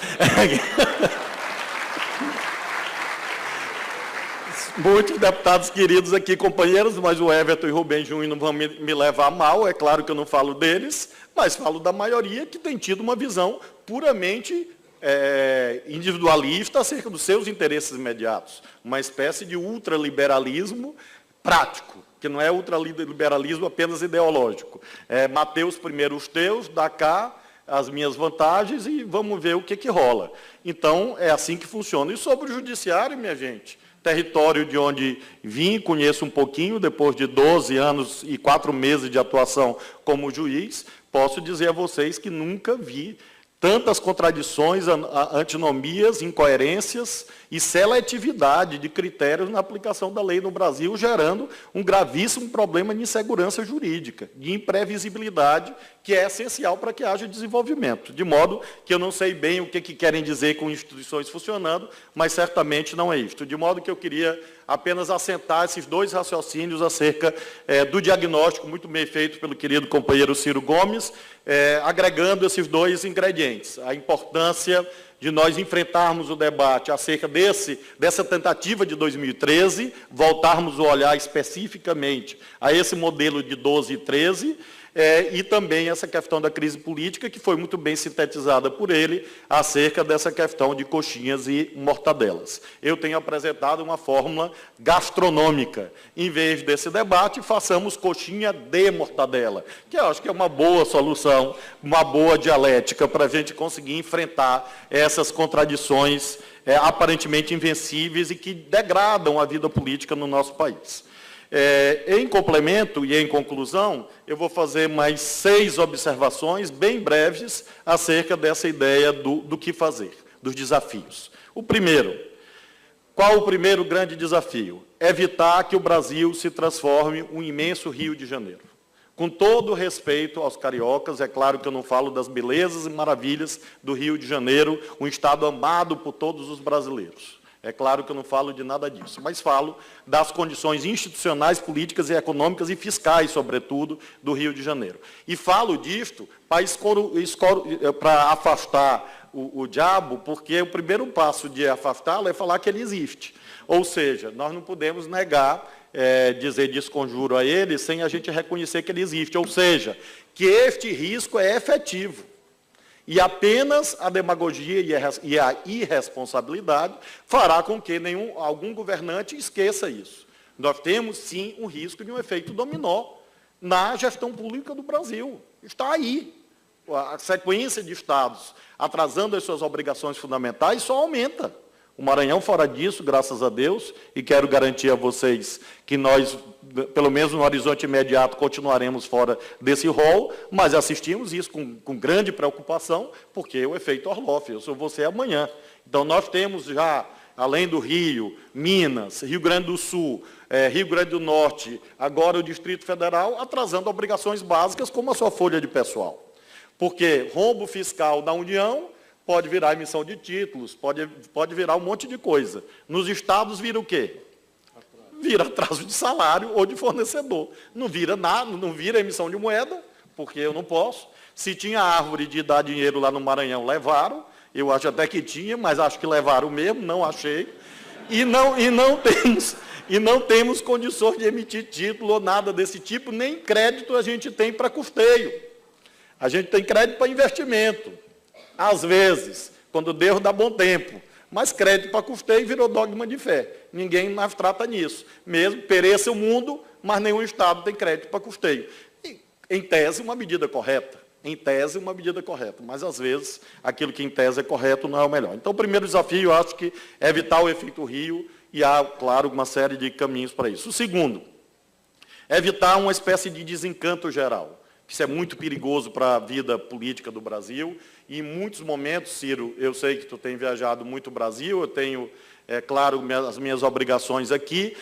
[SPEAKER 3] Muitos deputados queridos aqui, companheiros, mas o Everton e o Rubem Júnior não vão me levar a mal, é claro que eu não falo deles, mas falo da maioria que tem tido uma visão puramente individualista acerca dos seus interesses imediatos, uma espécie de ultraliberalismo prático, que não é ultraliberalismo apenas ideológico. Mateus primeiro os teus, dá cá as minhas vantagens e vamos ver o que rola. Então, é assim que funciona. E sobre o judiciário, minha gente, território de onde vim, conheço um pouquinho, depois de 12 anos e 4 meses de atuação como juiz, posso dizer a vocês que nunca vi tantas contradições, antinomias, incoerências e seletividade de critérios na aplicação da lei no Brasil, gerando um gravíssimo problema de insegurança jurídica, de imprevisibilidade, que é essencial para que haja desenvolvimento. De modo que eu não sei bem o que querem dizer com instituições funcionando, mas certamente não é isto. De modo que eu queria apenas assentar esses 2 raciocínios acerca do diagnóstico muito bem feito pelo querido companheiro Ciro Gomes, agregando esses 2 ingredientes. A importância de nós enfrentarmos o debate acerca dessa tentativa de 2013, voltarmos o olhar especificamente a esse modelo de 12 e 13, e também essa questão da crise política, que foi muito bem sintetizada por ele, acerca dessa questão de coxinhas e mortadelas. Eu tenho apresentado uma fórmula gastronômica. Em vez desse debate, façamos coxinha de mortadela, que eu acho que é uma boa solução, uma boa dialética para a gente conseguir enfrentar essas contradições aparentemente invencíveis e que degradam a vida política no nosso país. Em complemento e em conclusão, eu vou fazer mais 6 observações bem breves acerca dessa ideia do que fazer, dos desafios. O primeiro, qual o primeiro grande desafio? Evitar que o Brasil se transforme um imenso Rio de Janeiro. Com todo respeito aos cariocas, é claro que eu não falo das belezas e maravilhas do Rio de Janeiro, um estado amado por todos os brasileiros. É claro que eu não falo de nada disso, mas falo das condições institucionais, políticas e econômicas e fiscais, sobretudo, do Rio de Janeiro. E falo disto para afastar o diabo, porque o primeiro passo de afastá-lo é falar que ele existe. Ou seja, nós não podemos negar, dizer desconjuro a ele sem a gente reconhecer que ele existe. Ou seja, que este risco é efetivo. E apenas a demagogia e a irresponsabilidade fará com que algum governante esqueça isso. Nós temos, sim, um risco de um efeito dominó na gestão pública do Brasil. Está aí. A sequência de estados atrasando as suas obrigações fundamentais só aumenta. O Maranhão fora disso, graças a Deus, e quero garantir a vocês que nós, pelo menos no horizonte imediato, continuaremos fora desse rol, mas assistimos isso com grande preocupação, porque o efeito Orloff, eu sou você amanhã. Então, nós temos já, além do Rio, Minas, Rio Grande do Sul, Rio Grande do Norte, agora o Distrito Federal, atrasando obrigações básicas, como a sua folha de pessoal. Porque rombo fiscal da União pode virar emissão de títulos, pode virar um monte de coisa. Nos estados vira o quê? Vira atraso de salário ou de fornecedor. Não vira nada, não vira emissão de moeda, porque eu não posso. Se tinha árvore de dar dinheiro lá no Maranhão, levaram. Eu acho até que tinha, mas acho que levaram mesmo, não achei. E não temos condições de emitir título ou nada desse tipo, nem crédito a gente tem para custeio. A gente tem crédito para investimento. Às vezes, quando Deus dá bom tempo, mas crédito para custeio virou dogma de fé. Ninguém mais trata nisso. Mesmo pereça o mundo, mas nenhum Estado tem crédito para custeio. E, em tese, uma medida correta. Em tese, uma medida correta. Mas, às vezes, aquilo que em tese é correto não é o melhor. Então, o primeiro desafio, eu acho que é evitar o efeito Rio, e há, claro, uma série de caminhos para isso. O segundo, é evitar uma espécie de desencanto geral. Isso é muito perigoso para a vida política do Brasil. E em muitos momentos, Ciro, eu sei que tu tem viajado muito o Brasil, eu tenho, claro, as minhas obrigações aqui,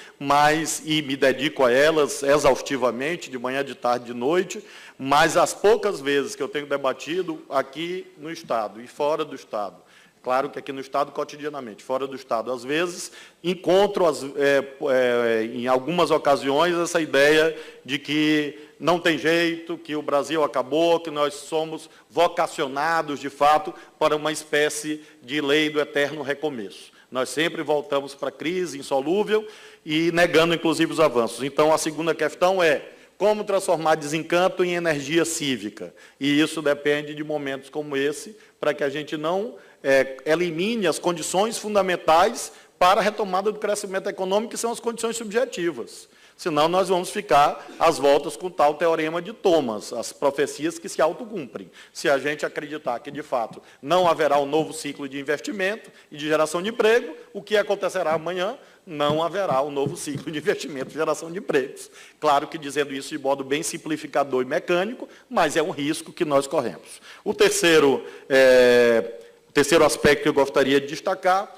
[SPEAKER 3] e me dedico a elas exaustivamente, de manhã, de tarde, de noite, mas as poucas vezes que eu tenho debatido aqui no Estado e fora do Estado, claro que aqui no Estado cotidianamente, fora do Estado, às vezes, encontro em algumas ocasiões essa ideia de que não tem jeito, que o Brasil acabou, que nós somos vocacionados, de fato, para uma espécie de lei do eterno recomeço. Nós sempre voltamos para a crise insolúvel e negando, inclusive, os avanços. Então, a segunda questão é como transformar desencanto em energia cívica. E isso depende de momentos como esse, para que a gente não elimine as condições fundamentais para a retomada do crescimento econômico, que são as condições subjetivas. Senão, nós vamos ficar às voltas com o tal teorema de Thomas, as profecias que se autocumprem. Se a gente acreditar que, de fato, não haverá um novo ciclo de investimento e de geração de emprego, o que acontecerá amanhã? Não haverá um novo ciclo de investimento e geração de empregos. Claro que dizendo isso de modo bem simplificador e mecânico, mas é um risco que nós corremos. O terceiro aspecto que eu gostaria de destacar,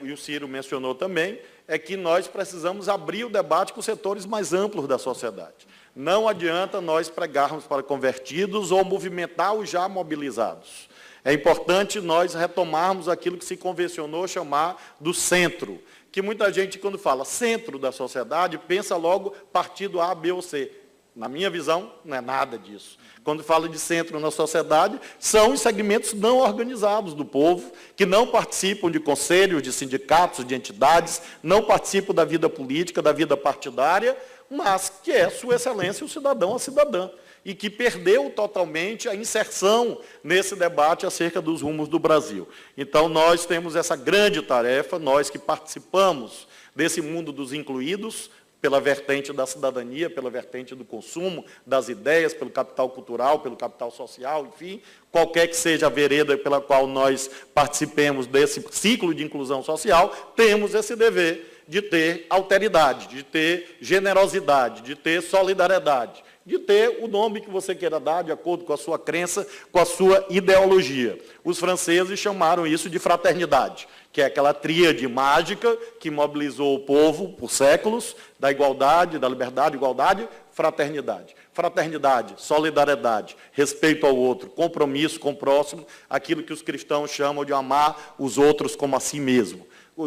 [SPEAKER 3] e o Ciro mencionou também, é que nós precisamos abrir o debate com setores mais amplos da sociedade. Não adianta nós pregarmos para convertidos ou movimentar os já mobilizados. É importante nós retomarmos aquilo que se convencionou chamar do centro, que muita gente, quando fala centro da sociedade, pensa logo partido A, B ou C. Na minha visão, não é nada disso. Quando falo de centro na sociedade, são os segmentos não organizados do povo, que não participam de conselhos, de sindicatos, de entidades, não participam da vida política, da vida partidária, mas que é Sua Excelência o cidadão, a cidadã, e que perdeu totalmente a inserção nesse debate acerca dos rumos do Brasil. Então, nós temos essa grande tarefa, nós que participamos desse mundo dos incluídos, pela vertente da cidadania, pela vertente do consumo, das ideias, pelo capital cultural, pelo capital social, enfim, qualquer que seja a vereda pela qual nós participemos desse ciclo de inclusão social, temos esse dever de ter alteridade, de ter generosidade, de ter solidariedade, de ter o nome que você queira dar, de acordo com a sua crença, com a sua ideologia. Os franceses chamaram isso de fraternidade, que é aquela tríade mágica que mobilizou o povo por séculos, da igualdade, da liberdade, igualdade, fraternidade. Fraternidade, solidariedade, respeito ao outro, compromisso com o próximo, aquilo que os cristãos chamam de amar os outros como a si mesmo.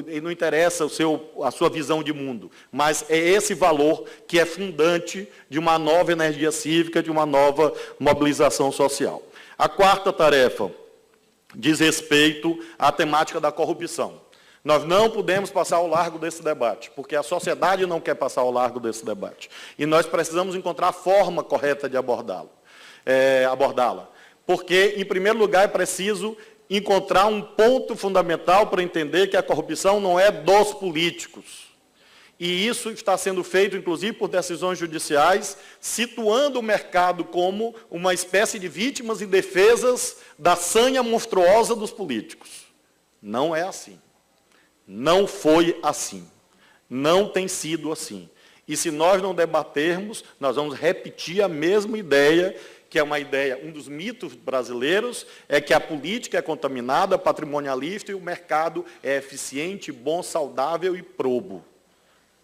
[SPEAKER 3] e não interessa a sua visão de mundo, mas é esse valor que é fundante de uma nova energia cívica, de uma nova mobilização social. A quarta tarefa diz respeito à temática da corrupção. Nós não podemos passar ao largo desse debate, porque a sociedade não quer passar ao largo desse debate. E nós precisamos encontrar a forma correta de abordá-la. Porque, em primeiro lugar, é preciso encontrar um ponto fundamental para entender que a corrupção não é dos políticos. E isso está sendo feito, inclusive, por decisões judiciais, situando o mercado como uma espécie de vítimas e defesas da sanha monstruosa dos políticos. Não é assim. Não foi assim. Não tem sido assim. E se nós não debatermos, nós vamos repetir a mesma ideia, que é uma ideia, um dos mitos brasileiros, é que a política é contaminada, patrimonialista e o mercado é eficiente, bom, saudável e probo.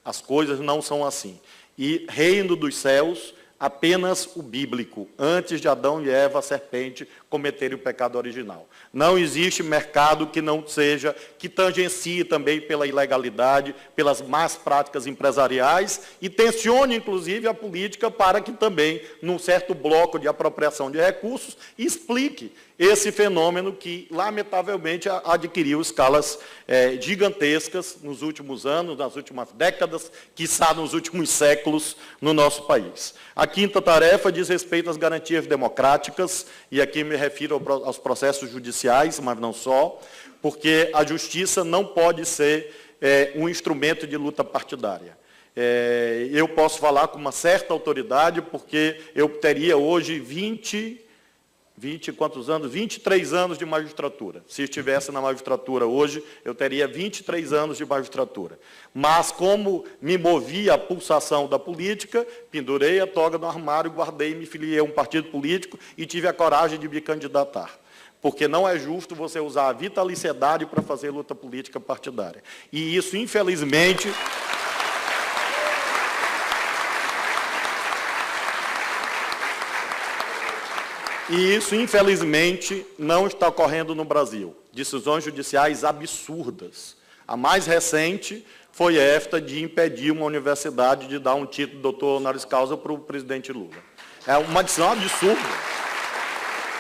[SPEAKER 3] As coisas não são assim. E reino dos céus, apenas o bíblico, antes de Adão e Eva, a serpente, cometerem o pecado original. Não existe mercado que não seja, que tangencie também pela ilegalidade, pelas más práticas empresariais e tensione, inclusive, a política para que também, num certo bloco de apropriação de recursos, explique esse fenômeno que, lamentavelmente, adquiriu escalas gigantescas nos últimos anos, nas últimas décadas, quiçá nos últimos séculos no nosso país. A quinta tarefa diz respeito às garantias democráticas, e aqui me refiro aos processos judiciais, mas não só, porque a justiça não pode ser um instrumento de luta partidária. Eu posso falar com uma certa autoridade, porque eu teria hoje 23 anos de magistratura. Se estivesse na magistratura hoje, eu teria 23 anos de magistratura. Mas, como me movia a pulsação da política, pendurei a toga no armário, guardei, me filiei a um partido político e tive a coragem de me candidatar. Porque não é justo você usar a vitaliciedade para fazer luta política partidária. E isso, infelizmente... E isso, infelizmente, não está ocorrendo no Brasil. Decisões judiciais absurdas. A mais recente foi esta de impedir uma universidade de dar um título de doutor honoris causa para o presidente Lula. É uma decisão absurda.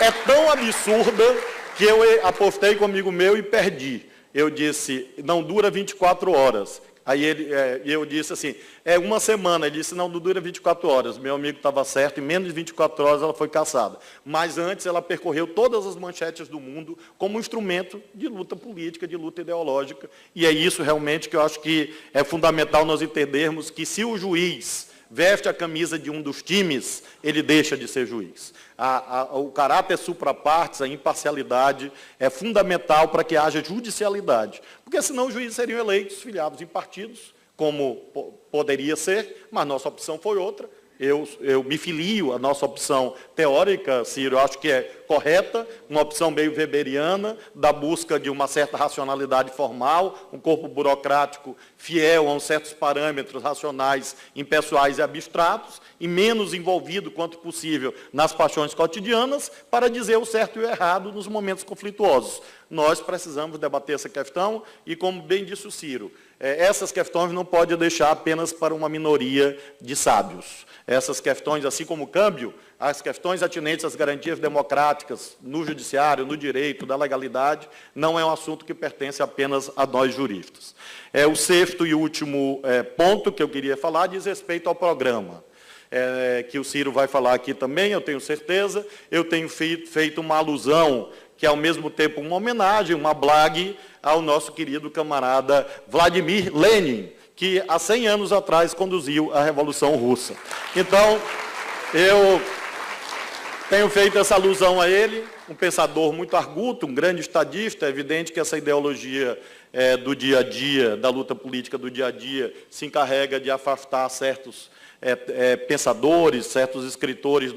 [SPEAKER 3] É tão absurda que eu apostei com um amigo meu e perdi. Eu disse, não dura 24 horas. Aí eu disse assim, uma semana. Ele disse, não dura 24 horas. Meu amigo estava certo, em menos de 24 horas ela foi cassada. Mas antes ela percorreu todas as manchetes do mundo como um instrumento de luta política, de luta ideológica. E é isso realmente que eu acho que é fundamental nós entendermos que se o juiz veste a camisa de um dos times, ele deixa de ser juiz. O caráter supra-partes, a imparcialidade, é fundamental para que haja judicialidade. Porque senão os juízes seriam eleitos, filiados em partidos, como poderia ser, mas nossa opção foi outra. Eu me filio à nossa opção teórica, Ciro, eu acho que é correta, uma opção meio weberiana, da busca de uma certa racionalidade formal, um corpo burocrático fiel a uns certos parâmetros racionais, impessoais e abstratos, e menos envolvido quanto possível nas paixões cotidianas, para dizer o certo e o errado nos momentos conflituosos. Nós precisamos debater essa questão e, como bem disse o Ciro, essas questões não podem deixar apenas para uma minoria de sábios. Essas questões, assim como o câmbio, as questões atinentes às garantias democráticas no judiciário, no direito, da legalidade, não é um assunto que pertence apenas a nós juristas. O sexto e último ponto que eu queria falar diz respeito ao programa, que o Ciro vai falar aqui também, eu tenho certeza. Eu tenho feito uma alusão, que é ao mesmo tempo uma homenagem, uma blague, ao nosso querido camarada Vladimir Lenin, que há 100 anos atrás conduziu a Revolução Russa. Então, eu tenho feito essa alusão a ele, um pensador muito arguto, um grande estadista. É evidente que essa ideologia do dia a dia, da luta política do dia a dia, se encarrega de afastar certos pensadores, certos escritores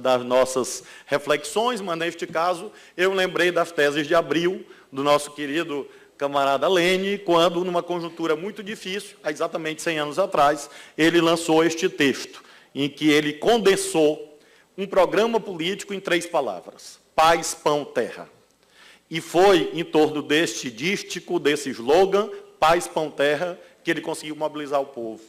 [SPEAKER 3] das nossas reflexões, mas, neste caso, eu lembrei das teses de Abril, do nosso querido camarada Lenin, quando, numa conjuntura muito difícil, há exatamente 100 anos atrás, ele lançou este texto, em que ele condensou um programa político em 3 palavras: paz, pão, terra. E foi em torno deste dístico, desse slogan, Paz, Pão, Terra, que ele conseguiu mobilizar o povo.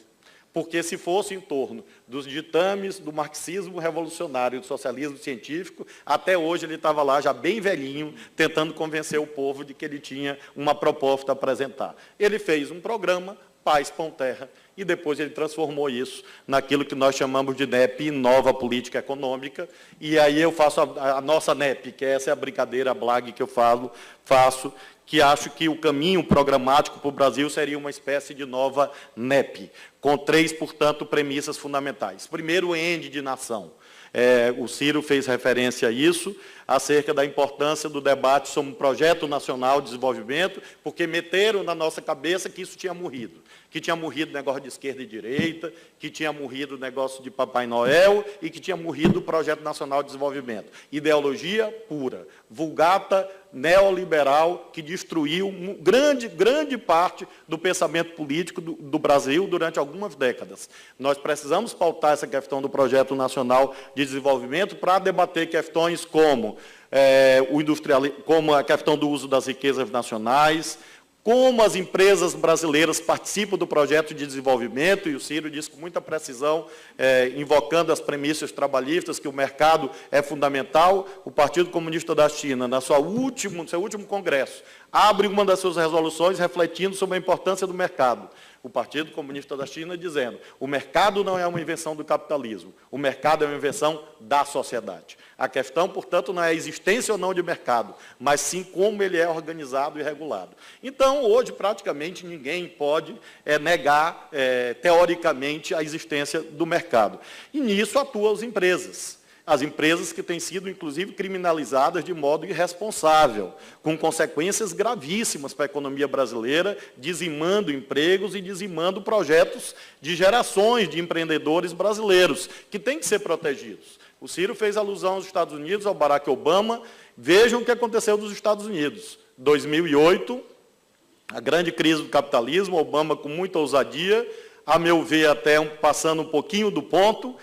[SPEAKER 3] Porque se fosse em torno dos ditames do marxismo revolucionário e do socialismo científico, até hoje ele estava lá, já bem velhinho, tentando convencer o povo de que ele tinha uma proposta a apresentar. Ele fez um programa, Paz, Pão, Terra, e depois ele transformou isso naquilo que nós chamamos de NEP, Nova Política Econômica, e aí eu faço a nossa NEP, que essa é a brincadeira, a blague que eu faço, que acho que o caminho programático para o Brasil seria uma espécie de nova NEP, com 3, portanto, premissas fundamentais. Primeiro, o N de nação. O Ciro fez referência a isso, acerca da importância do debate sobre um projeto nacional de desenvolvimento, porque meteram na nossa cabeça que isso tinha morrido. Que tinha morrido o negócio de esquerda e direita, que tinha morrido o negócio de Papai Noel e que tinha morrido o Projeto Nacional de Desenvolvimento. Ideologia pura, vulgata, neoliberal, que destruiu grande parte do pensamento político do Brasil durante algumas décadas. Nós precisamos pautar essa questão do Projeto Nacional de Desenvolvimento para debater questões como, como a questão do uso das riquezas nacionais, como as empresas brasileiras participam do projeto de desenvolvimento, e o Ciro disse com muita precisão, invocando as premissas trabalhistas, que o mercado é fundamental. O Partido Comunista da China, no seu último congresso, abre uma das suas resoluções refletindo sobre a importância do mercado. O Partido Comunista da China dizendo, o mercado não é uma invenção do capitalismo, o mercado é uma invenção da sociedade. A questão, portanto, não é a existência ou não de mercado, mas sim como ele é organizado e regulado. Então, hoje, praticamente, ninguém pode negar, teoricamente, a existência do mercado. E nisso atuam as empresas. As empresas que têm sido, inclusive, criminalizadas de modo irresponsável, com consequências gravíssimas para a economia brasileira, dizimando empregos e dizimando projetos de gerações de empreendedores brasileiros, que têm que ser protegidos. O Ciro fez alusão aos Estados Unidos, ao Barack Obama. Vejam o que aconteceu nos Estados Unidos. 2008, a grande crise do capitalismo, Obama com muita ousadia, a meu ver até passando um pouquinho do ponto,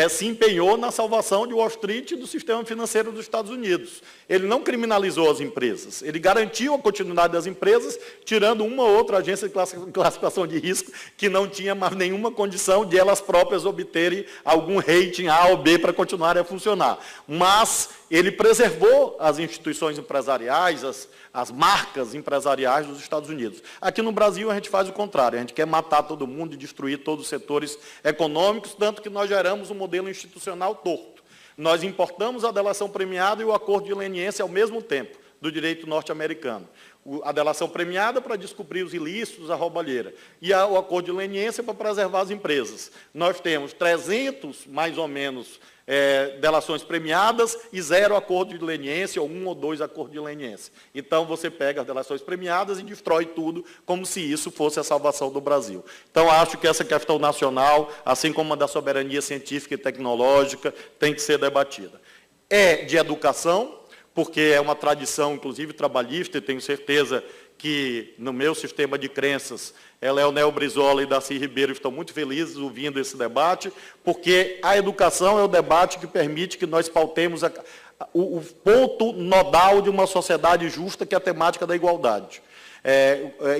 [SPEAKER 3] se empenhou na salvação de Wall Street e do sistema financeiro dos Estados Unidos. Ele não criminalizou as empresas, ele garantiu a continuidade das empresas, tirando uma ou outra agência de classificação de risco que não tinha mais nenhuma condição de elas próprias obterem algum rating A ou B para continuarem a funcionar. Mas ele preservou as instituições empresariais, as marcas empresariais dos Estados Unidos. Aqui no Brasil a gente faz o contrário, a gente quer matar todo mundo e destruir todos os setores econômicos, tanto que nós geramos um modelo institucional torto. Nós importamos a delação premiada e o acordo de leniência ao mesmo tempo, do direito norte-americano. A delação premiada para descobrir os ilícitos, a roubalheira, e o acordo de leniência para preservar as empresas. Nós temos 300, mais ou menos, delações premiadas e 0 acordo de leniência, ou 1 ou 2 acordos de leniência. Então, você pega as delações premiadas e destrói tudo, como se isso fosse a salvação do Brasil. Então, acho que essa questão nacional, assim como a da soberania científica e tecnológica, tem que ser debatida. É de educação, porque é uma tradição, inclusive, trabalhista, e tenho certeza que, no meu sistema de crenças, Leonel Brizola e Darcy Ribeiro estão muito felizes ouvindo esse debate, porque a educação é o debate que permite que nós pautemos o ponto nodal de uma sociedade justa, que é a temática da igualdade.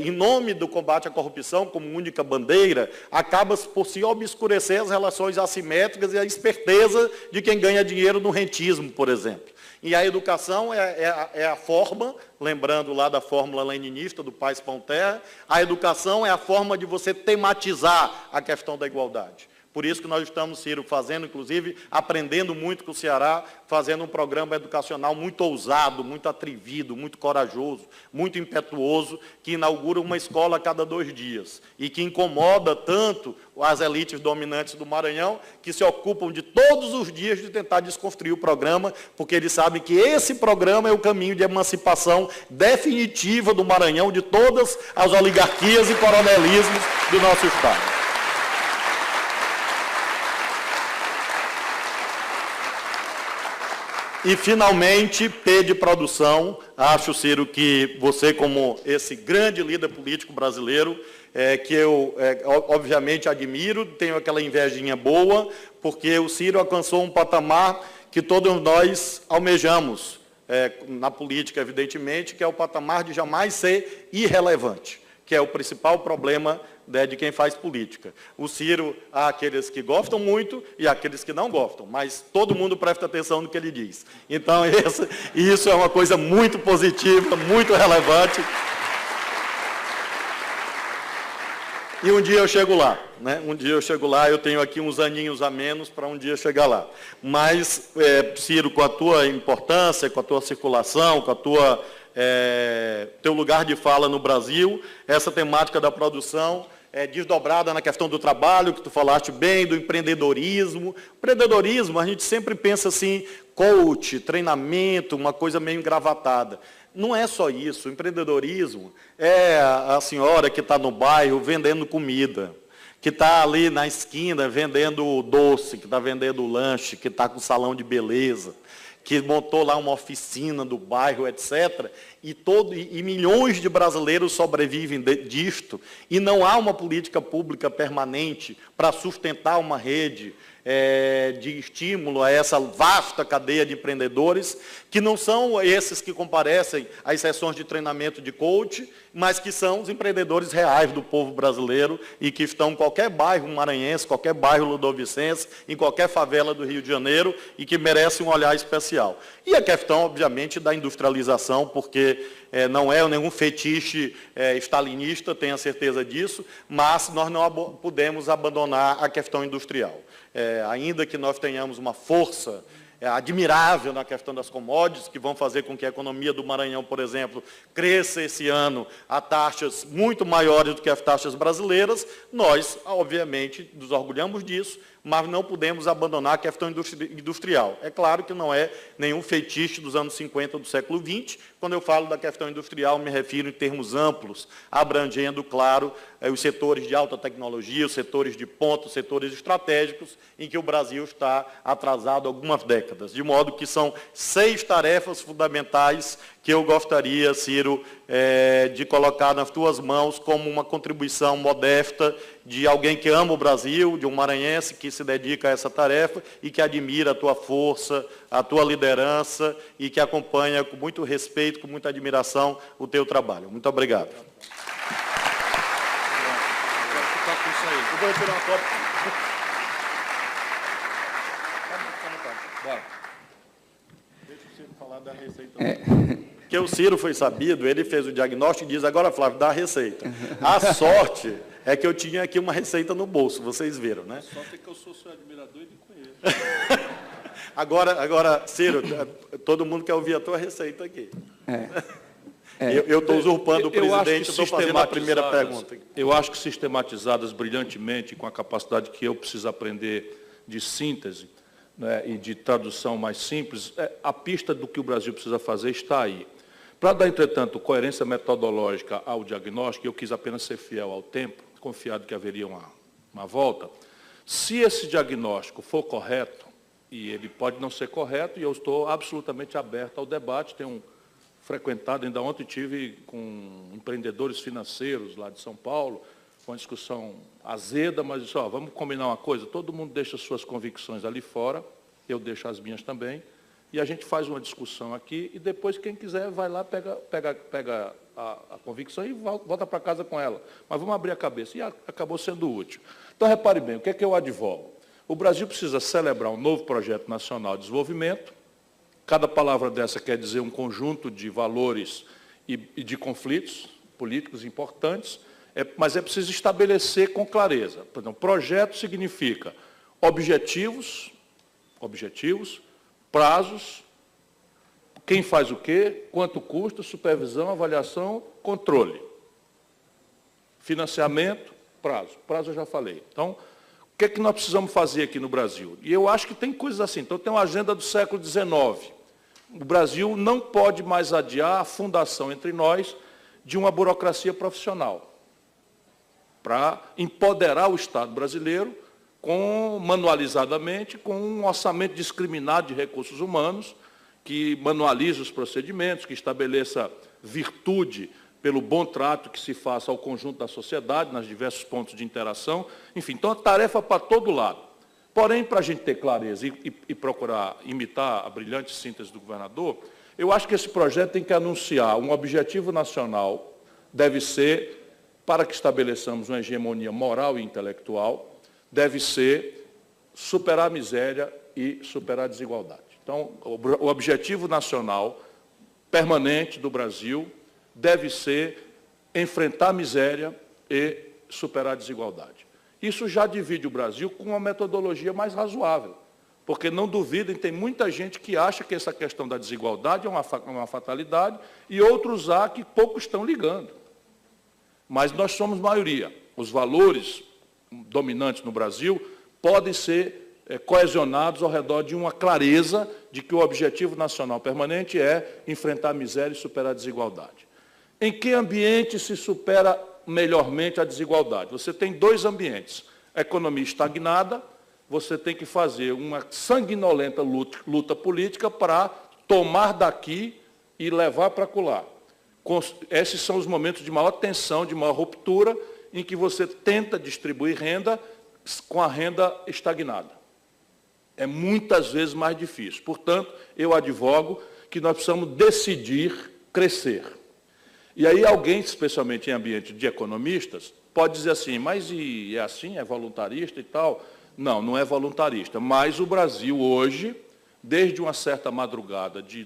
[SPEAKER 3] Em nome do combate à corrupção, como única bandeira, acaba por se obscurecer as relações assimétricas e a esperteza de quem ganha dinheiro no rentismo, por exemplo. E a educação é a forma, lembrando lá da fórmula leninista do Paz, Pão, Terra, a educação é a forma de você tematizar a questão da igualdade. Por isso que nós estamos, Ciro, fazendo, inclusive, aprendendo muito com o Ceará, fazendo um programa educacional muito ousado, muito atrevido, muito corajoso, muito impetuoso, que inaugura uma escola a cada 2 dias e que incomoda tanto as elites dominantes do Maranhão, que se ocupam de todos os dias de tentar desconstruir o programa, porque eles sabem que esse programa é o caminho de emancipação definitiva do Maranhão, de todas as oligarquias e coronelismos do nosso Estado. E, finalmente, P de produção. Acho, Ciro, que você, como esse grande líder político brasileiro, que eu, obviamente, admiro, tenho aquela invejinha boa, porque o Ciro alcançou um patamar que todos nós almejamos. na política, evidentemente, que é o patamar de jamais ser irrelevante, que é o principal problema de quem faz política. O Ciro, há aqueles que gostam muito e aqueles que não gostam, mas todo mundo presta atenção no que ele diz. Então, isso é uma coisa muito positiva, muito relevante. E um dia eu chego lá, né? Um dia eu chego lá, eu tenho aqui uns aninhos a menos para um dia chegar lá. Mas, Ciro, com a tua importância, com a tua circulação, com a teu lugar de fala no Brasil, essa temática da produção é desdobrada na questão do trabalho, que tu falaste bem, do empreendedorismo. Empreendedorismo, a gente sempre pensa assim, coach, treinamento, uma coisa meio engravatada. Não é só isso, o empreendedorismo é a senhora que está no bairro vendendo comida, que está ali na esquina vendendo doce, que está vendendo lanche, que está com salão de beleza, que montou lá uma oficina do bairro, etc. E milhões de brasileiros sobrevivem disto, e não há uma política pública permanente para sustentar uma rede de estímulo a essa vasta cadeia de empreendedores, que não são esses que comparecem às sessões de treinamento de coach, mas que são os empreendedores reais do povo brasileiro e que estão em qualquer bairro maranhense, qualquer bairro ludovicense, em qualquer favela do Rio de Janeiro e que merecem um olhar especial. E a questão, obviamente, da industrialização, porque não é nenhum fetiche stalinista, tenha certeza disso, mas nós não podemos abandonar a questão industrial. Ainda que nós tenhamos uma força admirável na questão das commodities, que vão fazer com que a economia do Maranhão, por exemplo, cresça esse ano a taxas muito maiores do que as taxas brasileiras, nós, obviamente, nos orgulhamos disso, mas não podemos abandonar a questão industrial. É claro que não é nenhum fetiche dos anos 50 do século XX. Quando eu falo da questão industrial, me refiro em termos amplos, abrangendo, claro, os setores de alta tecnologia, os setores de ponta, os setores estratégicos, em que o Brasil está atrasado algumas décadas. De modo que são 6 tarefas fundamentais que eu gostaria, Ciro, de colocar nas tuas mãos como uma contribuição modesta de alguém que ama o Brasil, de um maranhense que se dedica a essa tarefa e que admira a tua força, a tua liderança e que acompanha com muito respeito, com muita admiração o teu trabalho. Muito obrigado. Eu vou tirar uma foto. Deixa o Ciro falar da receita. Porque o Ciro foi sabido, ele fez o diagnóstico e diz, agora, Flávio, dá a receita. A sorte é que eu tinha aqui uma receita no bolso, vocês viram, né?
[SPEAKER 4] A sorte é que eu sou seu admirador e lhe conheço.
[SPEAKER 3] Agora, Ciro, todo mundo quer ouvir a tua receita aqui. Eu estou usurpando o presidente, estou fazendo a primeira pergunta.
[SPEAKER 4] Eu acho que sistematizadas brilhantemente, com a capacidade que eu preciso aprender de síntese, né, e de tradução mais simples, a pista do que o Brasil precisa fazer está aí. Para dar, entretanto, coerência metodológica ao diagnóstico, eu quis apenas ser fiel ao tempo, confiado que haveria uma volta. Se esse diagnóstico for correto, e ele pode não ser correto, e eu estou absolutamente aberto ao debate, tenho frequentado, ainda ontem tive com empreendedores financeiros lá de São Paulo, uma discussão azeda, mas disse, vamos combinar uma coisa, todo mundo deixa suas convicções ali fora, eu deixo as minhas também, e a gente faz uma discussão aqui, e depois quem quiser vai lá, pega a convicção e volta para casa com ela. Mas vamos abrir a cabeça. E acabou sendo útil. Então, repare bem, o que é que eu advogo? O Brasil precisa celebrar um novo projeto nacional de desenvolvimento. Cada palavra dessa quer dizer um conjunto de valores e de conflitos políticos importantes, mas é preciso estabelecer com clareza. Então, projeto significa objetivos, prazos, quem faz o quê, quanto custa, supervisão, avaliação, controle. Financiamento, prazo. Prazo eu já falei. Então, o que é que nós precisamos fazer aqui no Brasil? E eu acho que tem coisas assim. Então, tem uma agenda do século XIX. O Brasil não pode mais adiar a fundação entre nós de uma burocracia profissional para empoderar o Estado brasileiro manualizadamente, com um orçamento discriminado de recursos humanos, que manualize os procedimentos, que estabeleça virtude pelo bom trato que se faça ao conjunto da sociedade, nos diversos pontos de interação. Enfim, então, a tarefa para todo lado. Porém, para a gente ter clareza e procurar imitar a brilhante síntese do governador, Eu acho que esse projeto tem que anunciar um objetivo nacional, deve ser, para que estabeleçamos uma hegemonia moral e intelectual, deve ser superar a miséria e superar a desigualdade. Então, o objetivo nacional permanente do Brasil deve ser enfrentar a miséria e superar a desigualdade. Isso já divide o Brasil com uma metodologia mais razoável, porque não duvidem, tem muita gente que acha que essa questão da desigualdade é uma fatalidade e outros há que pouco estão ligando. Mas nós somos maioria. Os valores dominantes no Brasil podem ser coesionados ao redor de uma clareza de que o objetivo nacional permanente é enfrentar a miséria e superar a desigualdade. Em que ambiente se supera melhormente a desigualdade? Você tem dois ambientes. A economia estagnada, você tem que fazer uma sanguinolenta luta política para tomar daqui e levar para acolá. Esses são os momentos de maior tensão, de maior ruptura, em que você tenta distribuir renda com a renda estagnada. É muitas vezes mais difícil. Portanto, eu advogo que nós precisamos decidir crescer. E aí alguém, especialmente em ambiente de economistas, pode dizer assim, mas e é assim, é voluntarista e tal? Não, não é voluntarista. Mas o Brasil hoje, desde uma certa madrugada de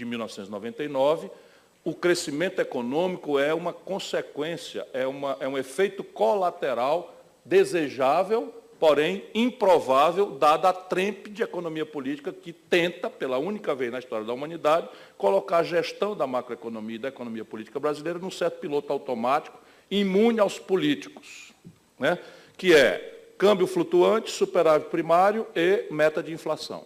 [SPEAKER 4] 1999, o crescimento econômico é uma consequência, é um efeito colateral desejável, porém improvável, dada a trempe de economia política que tenta, pela única vez na história da humanidade, colocar a gestão da macroeconomia e da economia política brasileira num certo piloto automático, imune aos políticos, né? Que é câmbio flutuante, superávit primário e meta de inflação.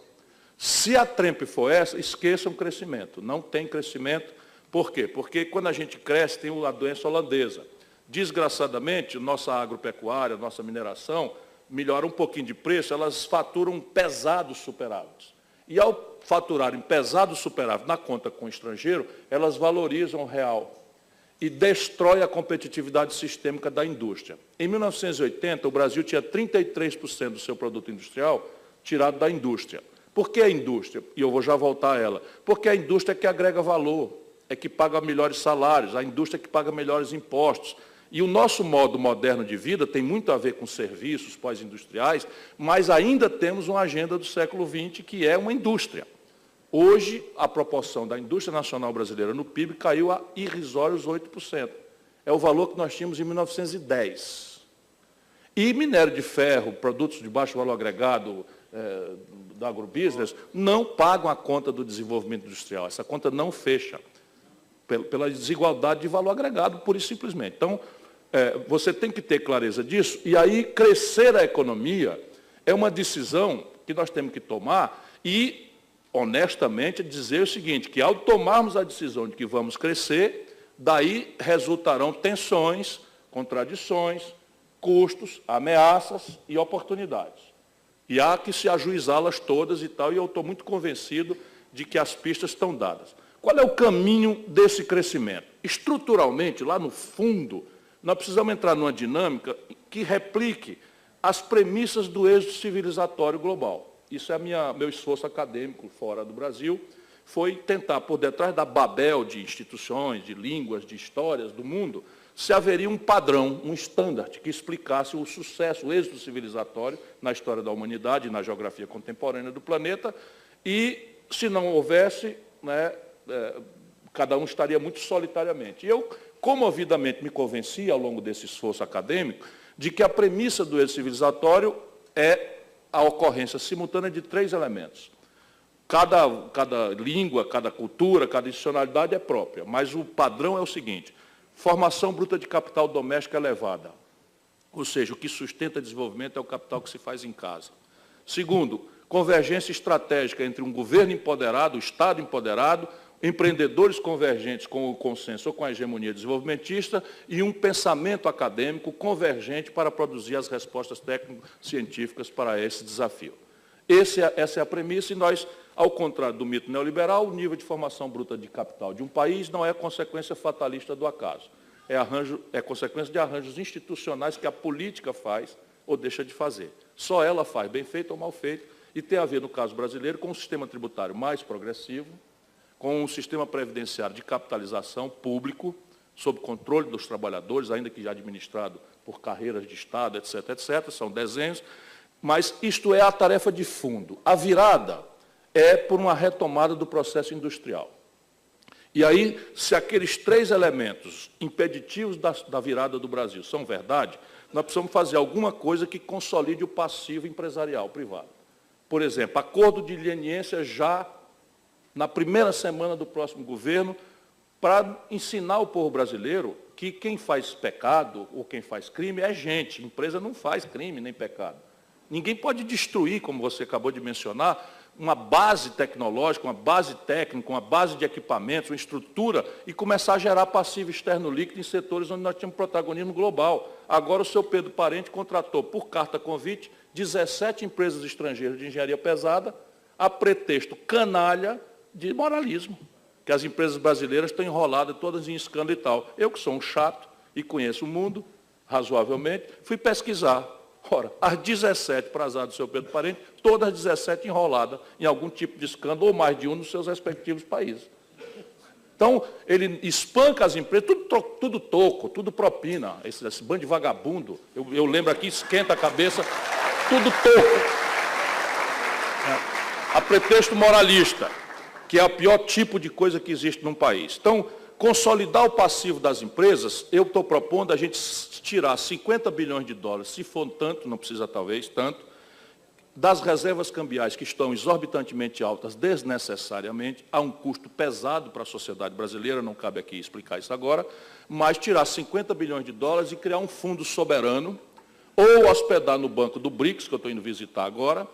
[SPEAKER 4] Se a trempe for essa, esqueçam o crescimento. Não tem crescimento. Por quê? Porque quando a gente cresce, tem a doença holandesa. Desgraçadamente, nossa agropecuária, nossa mineração, melhora um pouquinho de preço, elas faturam pesados superávites. E ao faturarem pesados superávites na conta com o estrangeiro, elas valorizam o real e destrói a competitividade sistêmica da indústria. Em 1980, o Brasil tinha 33% do seu produto industrial tirado da indústria. Por que a indústria? E eu vou já voltar a ela. Porque a indústria é que agrega valor, é que paga melhores salários, a indústria é que paga melhores impostos. E o nosso modo moderno de vida tem muito a ver com serviços pós-industriais, mas ainda temos uma agenda do século XX que é uma indústria. Hoje, a proporção da indústria nacional brasileira no PIB caiu a irrisórios 8%. É o valor que nós tínhamos em 1910. E minério de ferro, produtos de baixo valor agregado, do agrobusiness, não pagam a conta do desenvolvimento industrial. Essa conta não fecha, pela desigualdade de valor agregado, pura e simplesmente. Então, você tem que ter clareza disso, e aí crescer a economia é uma decisão que nós temos que tomar e, honestamente, dizer o seguinte, que ao tomarmos a decisão de que vamos crescer, daí resultarão tensões, contradições, custos, ameaças e oportunidades. E há que se ajuizá-las todas e tal, e eu estou muito convencido de que as pistas estão dadas. Qual é o caminho desse crescimento? Estruturalmente, lá no fundo, nós precisamos entrar numa dinâmica que replique as premissas do êxito civilizatório global. Isso é meu esforço acadêmico fora do Brasil, foi tentar, por detrás da Babel de instituições, de línguas, de histórias do mundo, se haveria um padrão, um standard, que explicasse o sucesso, o êxito civilizatório na história da humanidade e na geografia contemporânea do planeta, e, se não houvesse, né, cada um estaria muito solitariamente. E eu, comovidamente, me convenci, ao longo desse esforço acadêmico, de que a premissa do êxito civilizatório é a ocorrência simultânea de 3 elementos. Cada língua, cada cultura, cada institucionalidade é própria, mas o padrão é o seguinte: formação bruta de capital doméstico elevada, ou seja, o que sustenta desenvolvimento é o capital que se faz em casa. Segundo, convergência estratégica entre um governo empoderado, o Estado empoderado, empreendedores convergentes com o consenso ou com a hegemonia desenvolvimentista e um pensamento acadêmico convergente para produzir as respostas técnico-científicas para esse desafio. Essa é a premissa, e nós, ao contrário do mito neoliberal, o nível de formação bruta de capital de um país não é consequência fatalista do acaso. É consequência de arranjos institucionais que a política faz ou deixa de fazer. Só ela faz, bem feito ou mal feito, e tem a ver, no caso brasileiro, com um sistema tributário mais progressivo, com um sistema previdenciário de capitalização público, sob controle dos trabalhadores, ainda que já administrado por carreiras de Estado, etc., etc., são desenhos, mas isto é a tarefa de fundo. A virada é por uma retomada do processo industrial. E aí, se aqueles 3 elementos impeditivos da virada do Brasil são verdade, nós precisamos fazer alguma coisa que consolide o passivo empresarial privado. Por exemplo, acordo de leniência já na primeira semana do próximo governo, para ensinar o povo brasileiro que quem faz pecado ou quem faz crime é gente. A empresa não faz crime nem pecado. Ninguém pode destruir, como você acabou de mencionar, uma base tecnológica, uma base técnica, uma base de equipamentos, uma estrutura, e começar a gerar passivo externo líquido em setores onde nós temos protagonismo global. Agora o seu Pedro Parente contratou, por carta convite, 17 empresas estrangeiras de engenharia pesada, a pretexto canalha de moralismo, que as empresas brasileiras estão enroladas todas em escândalo e tal. Eu, que sou um chato e conheço o mundo, razoavelmente, fui pesquisar. Ora, as 17, para azar do seu Pedro Parente, todas as 17 enroladas em algum tipo de escândalo, ou mais de um nos seus respectivos países. Então, ele espanca as empresas, tudo toco, tudo propina, esse bando de vagabundo. Eu lembro aqui, esquenta a cabeça, tudo toco. A pretexto moralista, que é o pior tipo de coisa que existe num país. Então, consolidar o passivo das empresas, eu estou propondo a gente tirar 50 bilhões de dólares, se for tanto, não precisa talvez tanto, das reservas cambiais que estão exorbitantemente altas desnecessariamente, há um custo pesado para a sociedade brasileira, não cabe aqui explicar isso agora, mas tirar 50 bilhões de dólares e criar um fundo soberano, ou hospedar no banco do BRICS, que eu estou indo visitar agora,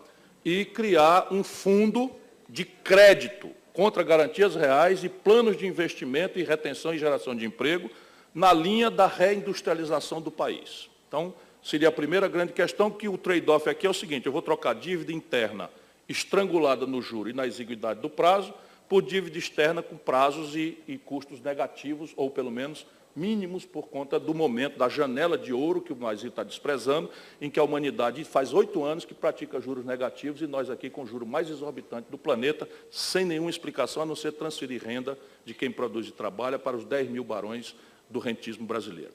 [SPEAKER 4] e criar um fundo de crédito contra garantias reais e planos de investimento e retenção e geração de emprego na linha da reindustrialização do país. Então, seria a primeira grande questão, que o trade-off aqui é o seguinte: eu vou trocar dívida interna estrangulada no juro e na exiguidade do prazo por dívida externa com prazos e custos negativos, ou pelo menos mínimos, por conta do momento, da janela de ouro que o Maizio está desprezando, em que a humanidade faz 8 anos que pratica juros negativos e nós aqui com o juro mais exorbitante do planeta, sem nenhuma explicação, a não ser transferir renda de quem produz e trabalha para os 10 mil barões do rentismo brasileiro.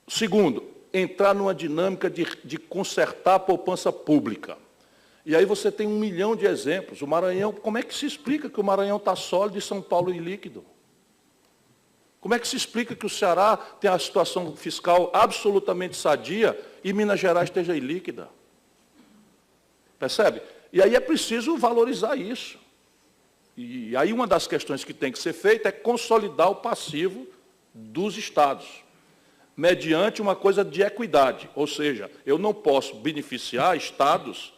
[SPEAKER 4] Segundo, entrar numa dinâmica de consertar a poupança pública. E aí você tem 1 milhão de exemplos. O Maranhão, como é que se explica que o Maranhão está sólido e São Paulo em líquido? Como é que se explica que o Ceará tem a situação fiscal absolutamente sadia e Minas Gerais esteja ilíquida? Percebe? E aí é preciso valorizar isso. E aí uma das questões que tem que ser feita é consolidar o passivo dos estados, mediante uma coisa de equidade. Ou seja, eu não posso beneficiar estados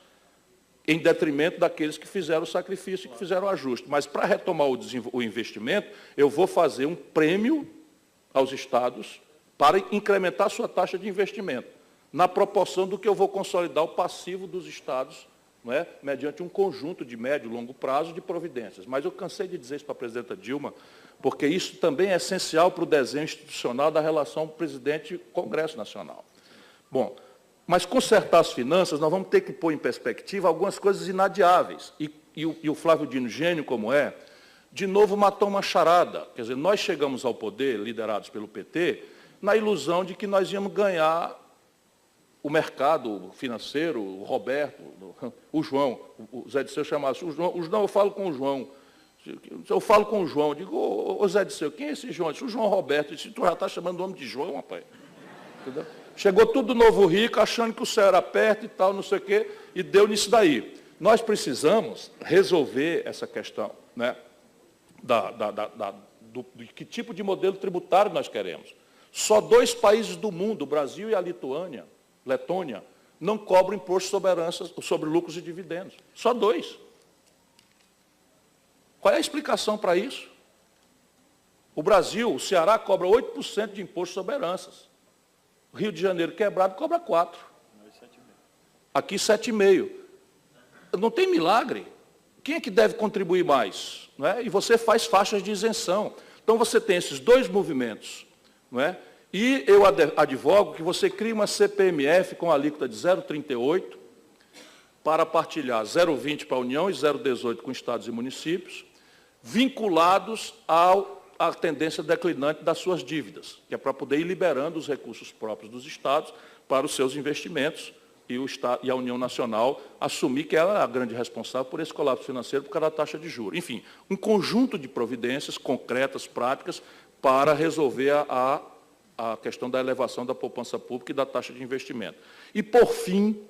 [SPEAKER 4] em detrimento daqueles que fizeram o sacrifício e que fizeram o ajuste. Mas, para retomar o investimento, eu vou fazer um prêmio aos estados para incrementar a sua taxa de investimento, na proporção do que eu vou consolidar o passivo dos estados, não é? Mediante um conjunto de médio e longo prazo de providências. Mas eu cansei de dizer isso para a presidenta Dilma, porque isso também é essencial para o desenho institucional da relação presidente-Congresso Nacional. Bom, mas consertar as finanças, nós vamos ter que pôr em perspectiva algumas coisas inadiáveis. E o Flávio Dino, gênio como é, de novo matou uma charada. Quer dizer, nós chegamos ao poder, liderados pelo PT, na ilusão de que nós íamos ganhar o mercado financeiro, o Roberto, o João, o Zé Disseu chamasse o João, eu falo com o João. Eu falo com o João, digo, ô Zé Disseu, quem é esse João? Disse, o João Roberto. Disse, tu já está chamando o homem de João, rapaz. Entendeu? Chegou tudo novo rico, achando que o céu era perto e tal, não sei o quê, e deu nisso daí. Nós precisamos resolver essa questão, né, de que tipo de modelo tributário nós queremos. Só 2 países do mundo, o Brasil e a Letônia, não cobram imposto sobre lucros e dividendos. Só 2. Qual é a explicação para isso? O Brasil, o Ceará, cobra 8% de imposto sobre heranças. Rio de Janeiro, quebrado, cobra 4%. Aqui, 7,5%. Não tem milagre. Quem é que deve contribuir mais? Não é? E você faz faixas de isenção. Então, você tem esses 2 movimentos. Não é? E eu advogo que você crie uma CPMF com alíquota de 0,38 para partilhar 0,20 para a União e 0,18 com estados e municípios, vinculados à tendência declinante das suas dívidas, que é para poder ir liberando os recursos próprios dos estados para os seus investimentos e a União Nacional assumir que ela é a grande responsável por esse colapso financeiro por causa da taxa de juros. Enfim, um conjunto de providências concretas, práticas, para resolver a questão da elevação da poupança pública e da taxa de investimento. E, por fim,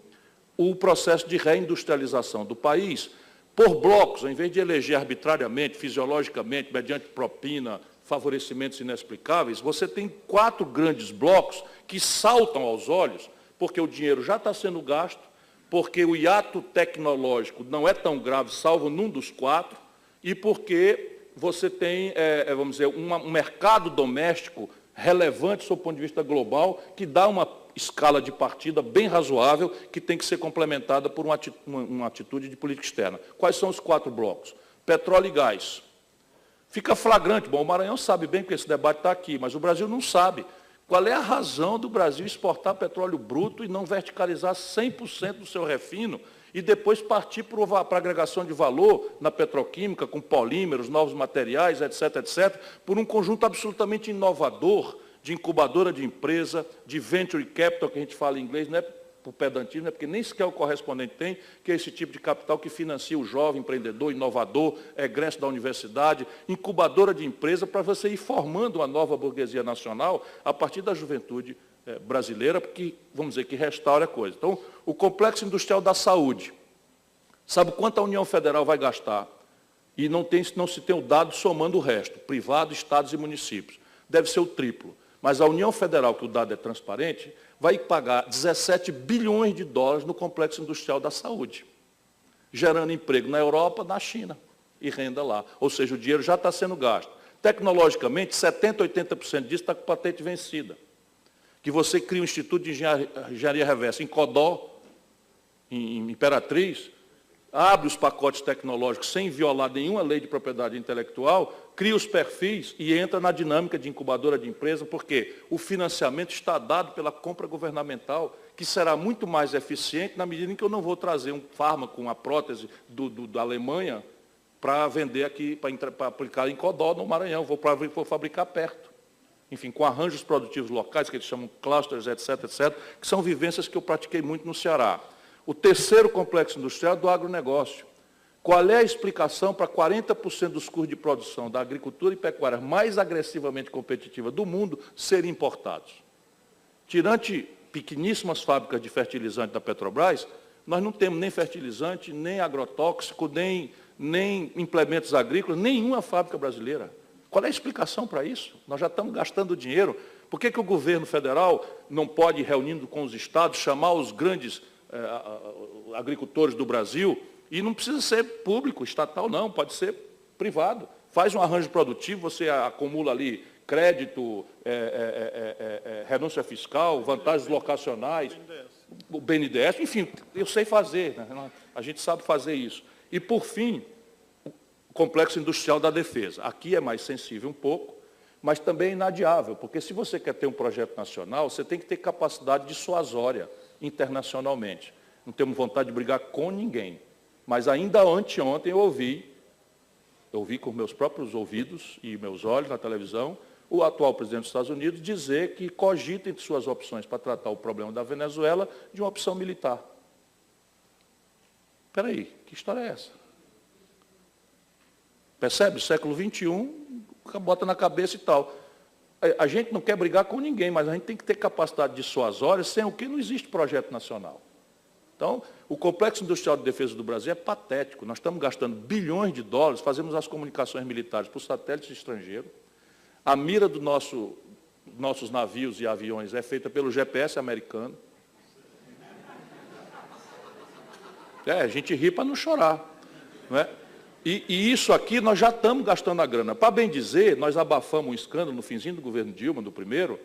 [SPEAKER 4] o processo de reindustrialização do país, por blocos, ao invés de eleger arbitrariamente, fisiologicamente, mediante propina, favorecimentos inexplicáveis, você tem 4 grandes blocos que saltam aos olhos, porque o dinheiro já está sendo gasto, porque o hiato tecnológico não é tão grave, salvo num dos 4, e porque você tem, vamos dizer, um mercado doméstico relevante, sob o ponto de vista global, que dá uma escala de partida bem razoável, que tem que ser complementada por uma atitude de política externa. Quais são os 4 blocos? Petróleo e gás. Fica flagrante, bom, o Maranhão sabe bem que esse debate está aqui, mas o Brasil não sabe. Qual é a razão do Brasil exportar petróleo bruto e não verticalizar 100% do seu refino e depois partir para a agregação de valor na petroquímica, com polímeros, novos materiais, etc., etc., por um conjunto absolutamente inovador de incubadora de empresa, de venture capital, que a gente fala em inglês, não é por pedantismo, é porque nem sequer o correspondente tem, que é esse tipo de capital que financia o jovem empreendedor, inovador, egresso da universidade, incubadora de empresa, para você ir formando uma nova burguesia nacional a partir da juventude brasileira, porque, vamos dizer, que restaura a coisa. Então, o complexo industrial da saúde. Sabe quanto a União Federal vai gastar? E não se tem o dado somando o resto, privado, estados e municípios. Deve ser o triplo. Mas a União Federal, que o dado é transparente, vai pagar 17 bilhões de dólares no complexo industrial da saúde, gerando emprego na Europa, na China, e renda lá. Ou seja, o dinheiro já está sendo gasto. Tecnologicamente, 70%, 80% disso está com patente vencida. Que você cria um Instituto de Engenharia Reversa em Codó, em Imperatriz, abre os pacotes tecnológicos sem violar nenhuma lei de propriedade intelectual, cria os perfis e entra na dinâmica de incubadora de empresa, porque o financiamento está dado pela compra governamental, que será muito mais eficiente na medida em que eu não vou trazer um fármaco, uma prótese da Alemanha para vender aqui, para aplicar em Codó, no Maranhão, vou fabricar perto. Enfim, com arranjos produtivos locais, que eles chamam clusters, etc., etc., que são vivências que eu pratiquei muito no Ceará. O terceiro complexo industrial é do agronegócio. Qual é a explicação para 40% dos custos de produção da agricultura e pecuária mais agressivamente competitiva do mundo serem importados? Tirante pequeníssimas fábricas de fertilizante da Petrobras, nós não temos nem fertilizante, nem agrotóxico, nem implementos agrícolas, nenhuma fábrica brasileira. Qual é a explicação para isso? Nós já estamos gastando dinheiro. Por que o governo federal não pode, reunindo com os estados, chamar os grandes agricultores do Brasil, e não precisa ser público, estatal, não, pode ser privado. Faz um arranjo produtivo, você acumula ali crédito, renúncia fiscal, vantagens locacionais, o BNDES, enfim, eu sei fazer, né? A gente sabe fazer isso. E, por fim, o complexo industrial da defesa. Aqui é mais sensível um pouco, mas também é inadiável, porque se você quer ter um projeto nacional, você tem que ter capacidade dissuasória internacionalmente. Não temos vontade de brigar com ninguém. Mas ainda anteontem eu ouvi com meus próprios ouvidos e meus olhos na televisão, o atual presidente dos Estados Unidos dizer que cogita entre suas opções para tratar o problema da Venezuela de uma opção militar. Espera aí, que história é essa? Percebe? Século XXI, bota na cabeça e tal. A gente não quer brigar com ninguém, mas a gente tem que ter capacidade dissuasória, sem o que não existe projeto nacional. Então, o complexo industrial de defesa do Brasil é patético. Nós estamos gastando bilhões de dólares, fazemos as comunicações militares por satélites estrangeiros. A mira dos nossos navios e aviões é feita pelo GPS americano. A gente ri para não chorar. Não é? E isso aqui nós já estamos gastando a grana. Para bem dizer, nós abafamos um escândalo no finzinho do governo Dilma, do primeiro,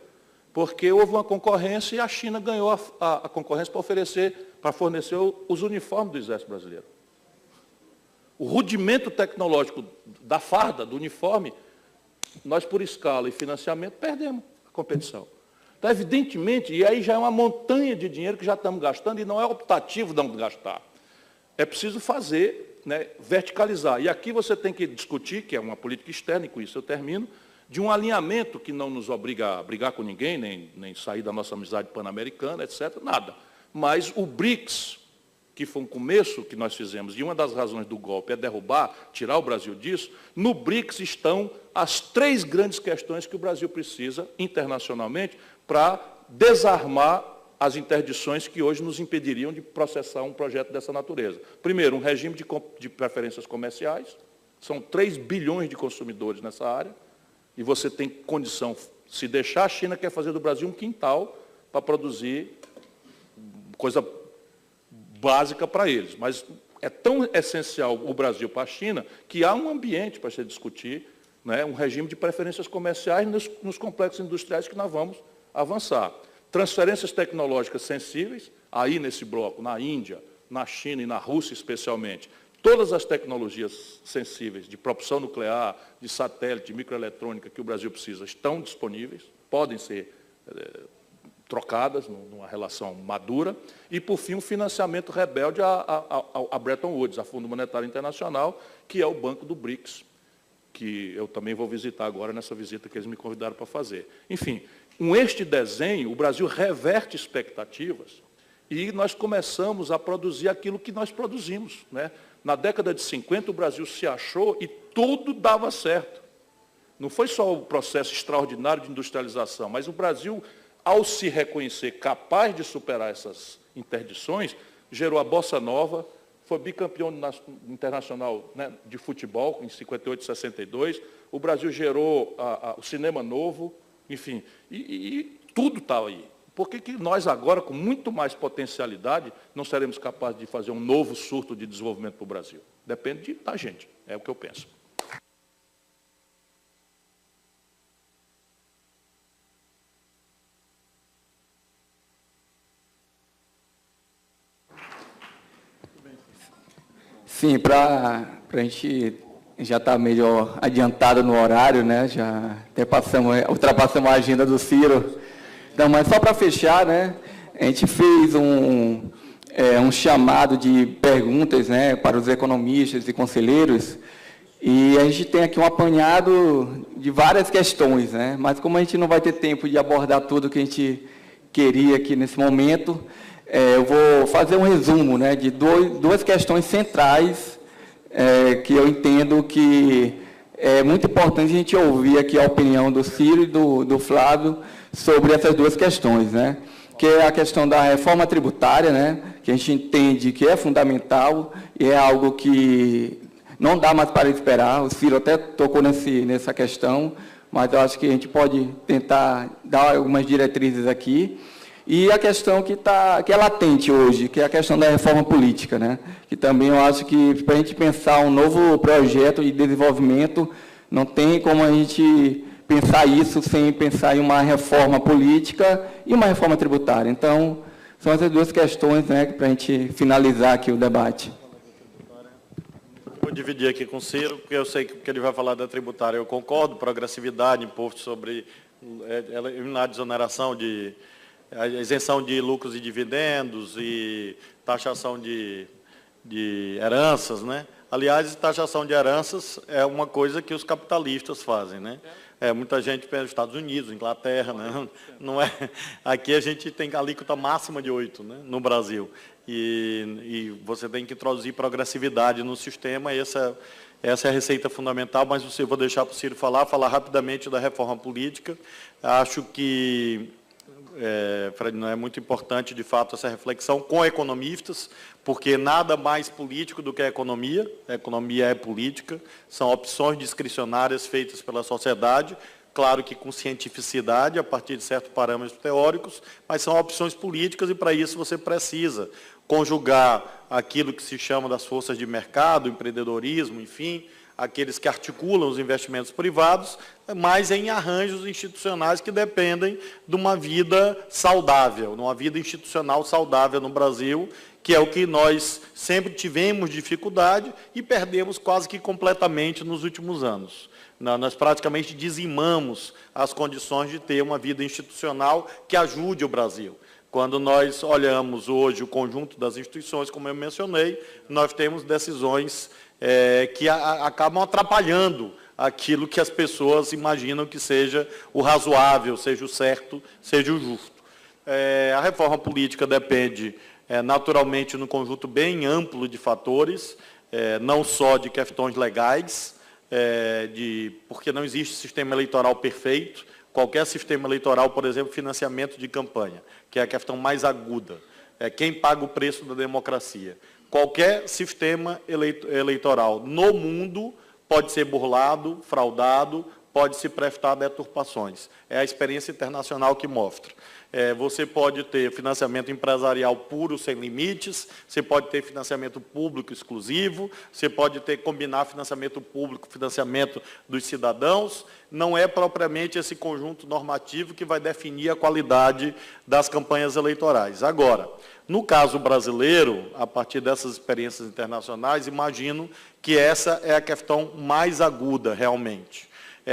[SPEAKER 4] porque houve uma concorrência e a China ganhou a concorrência para fornecer os uniformes do Exército Brasileiro. O rudimento tecnológico da farda, do uniforme, nós, por escala e financiamento, perdemos a competição. Então, evidentemente, e aí já é uma montanha de dinheiro que já estamos gastando e não é optativo não gastar. É preciso fazer né, verticalizar. E aqui você tem que discutir, que é uma política externa, e com isso eu termino, de um alinhamento que não nos obriga a brigar com ninguém, nem sair da nossa amizade pan-americana, etc., nada. Mas o BRICS, que foi um começo que nós fizemos, e uma das razões do golpe é derrubar, tirar o Brasil disso, no BRICS estão as 3 grandes questões que o Brasil precisa, internacionalmente, para desarmar as interdições que hoje nos impediriam de processar um projeto dessa natureza. Primeiro, um regime de preferências comerciais, são 3 bilhões de consumidores nessa área, e você tem condição, se deixar, a China quer fazer do Brasil um quintal para produzir coisa básica para eles. Mas é tão essencial o Brasil para a China que há um ambiente para se discutir, né, um regime de preferências comerciais nos complexos industriais que nós vamos avançar. Transferências tecnológicas sensíveis, aí nesse bloco, na Índia, na China e na Rússia especialmente, todas as tecnologias sensíveis de propulsão nuclear, de satélite, de microeletrônica que o Brasil precisa estão disponíveis, podem ser trocadas numa relação madura. E, por fim, um financiamento rebelde a Bretton Woods, a Fundo Monetário Internacional, que é o banco do BRICS, que eu também vou visitar agora nessa visita que eles me convidaram para fazer. Enfim, com este desenho, o Brasil reverte expectativas e nós começamos a produzir aquilo que nós produzimos, né? Na década de 50, o Brasil se achou e tudo dava certo. Não foi só o processo extraordinário de industrialização, mas o Brasil, ao se reconhecer capaz de superar essas interdições, gerou a Bossa Nova, foi bicampeão internacional, né, de futebol, em 58 e 62. O Brasil gerou o cinema novo, enfim, e tudo está aí. Por que nós agora, com muito mais potencialidade, não seremos capazes de fazer um novo surto de desenvolvimento para o Brasil? Depende da gente, é o que eu penso.
[SPEAKER 2] Sim, para a gente já está melhor adiantado no horário, né? Já até ultrapassamos a agenda do Ciro. Não, mas só para fechar, né? A gente fez um chamado de perguntas, né, para os economistas e conselheiros, e a gente tem aqui um apanhado de várias questões, né? Mas como a gente não vai ter tempo de abordar tudo que a gente queria aqui nesse momento, eu vou fazer um resumo, né, de duas questões centrais que eu entendo que é muito importante a gente ouvir aqui a opinião do Ciro e do Flávio sobre essas duas questões, né? Que é a questão da reforma tributária, né, que a gente entende que é fundamental e é algo que não dá mais para esperar. O Ciro até tocou nessa questão, mas eu acho que a gente pode tentar dar algumas diretrizes aqui. E a questão que é latente hoje, que é a questão da reforma política, né? Que também eu acho que, para a gente pensar um novo projeto de desenvolvimento, não tem como a gente pensar isso sem pensar em uma reforma política e uma reforma tributária. Então, são essas duas questões, né, para a gente finalizar aqui o debate.
[SPEAKER 3] Vou dividir aqui com o Ciro, porque eu sei que ele vai falar da tributária. Eu concordo, progressividade, imposto sobre eliminar a desoneração a isenção de lucros e dividendos e taxação de heranças, né? Aliás, taxação de heranças é uma coisa que os capitalistas fazem, né? Muita gente pensa nos Estados Unidos, Inglaterra, né? Não é? Aqui a gente tem alíquota máxima de 8%, né, no Brasil. E você tem que introduzir progressividade no sistema, essa é a receita fundamental, mas eu vou deixar para o Ciro falar rapidamente da reforma política. Acho que Fred, não é muito importante, de fato, essa reflexão com economistas, porque nada mais político do que a economia é política, são opções discricionárias feitas pela sociedade, claro que com cientificidade, a partir de certos parâmetros teóricos, mas são opções políticas e, para isso, você precisa conjugar aquilo que se chama das forças de mercado, empreendedorismo, enfim, aqueles que articulam os investimentos privados, mas em arranjos institucionais que dependem de uma vida saudável, de uma vida institucional saudável no Brasil, que é o que nós sempre tivemos dificuldade e perdemos quase que completamente nos últimos anos. Nós praticamente dizimamos as condições de ter uma vida institucional que ajude o Brasil. Quando nós olhamos hoje o conjunto das instituições, como eu mencionei, nós temos decisões que acabam atrapalhando aquilo que as pessoas imaginam que seja o razoável, seja o certo, seja o justo. A reforma política depende, naturalmente, num conjunto bem amplo de fatores, não só de questões legais, porque não existe sistema eleitoral perfeito. Qualquer sistema eleitoral, por exemplo, financiamento de campanha, que é a questão mais aguda, quem paga o preço da democracia. Qualquer sistema eleitoral no mundo pode ser burlado, fraudado, pode se prestar a deturpações. É a experiência internacional que mostra. Você pode ter financiamento empresarial puro, sem limites, você pode ter financiamento público exclusivo, você pode combinar financiamento público, financiamento dos cidadãos. Não é propriamente esse conjunto normativo que vai definir a qualidade das campanhas eleitorais. Agora, no caso brasileiro, a partir dessas experiências internacionais, imagino que essa é a questão mais aguda, realmente.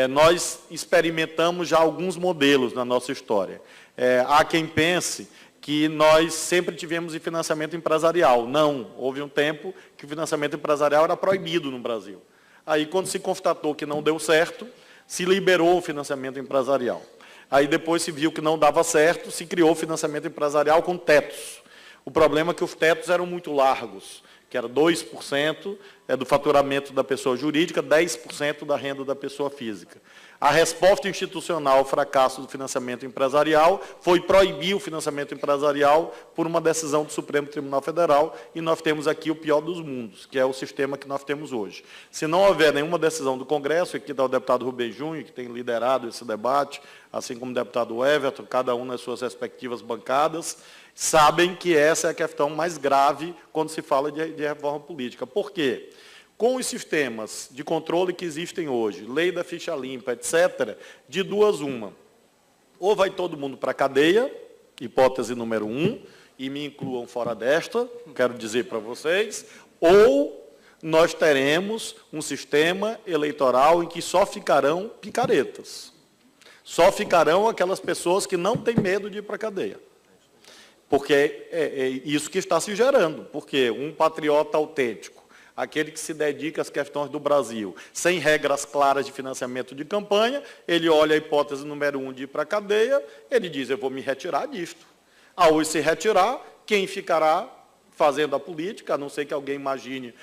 [SPEAKER 3] Nós experimentamos já alguns modelos na nossa história. Há quem pense que nós sempre tivemos financiamento empresarial. Não, houve um tempo que o financiamento empresarial era proibido no Brasil. Aí, quando se constatou que não deu certo, se liberou o financiamento empresarial. Aí, depois se viu que não dava certo, se criou o financiamento empresarial com tetos. O problema é que os tetos eram muito largos, que era 2% do faturamento da pessoa jurídica, 10% da renda da pessoa física. A resposta institucional ao fracasso do financiamento empresarial foi proibir o financiamento empresarial por uma decisão do Supremo Tribunal Federal, e nós temos aqui o pior dos mundos, que é o sistema que nós temos hoje. Se não houver nenhuma decisão do Congresso, aqui está o deputado Rubem Júnior, que tem liderado esse debate, assim como o deputado Everton, cada um nas suas respectivas bancadas, sabem que essa é a questão mais grave quando se fala de reforma política. Por quê? Com os sistemas de controle que existem hoje, lei da ficha limpa, etc., de duas uma. Ou vai todo mundo para a cadeia, hipótese número 1, e me incluam fora desta, quero dizer para vocês, ou nós teremos um sistema eleitoral em que só ficarão picaretas. Só ficarão aquelas pessoas que não têm medo de ir para a cadeia. Porque é isso que está se gerando. Porque um patriota autêntico, aquele que se dedica às questões do Brasil, sem regras claras de financiamento de campanha, ele olha a hipótese número 1 de ir para a cadeia, ele diz, eu vou me retirar disto. Ao se retirar, quem ficará fazendo a política, a não ser que alguém imagine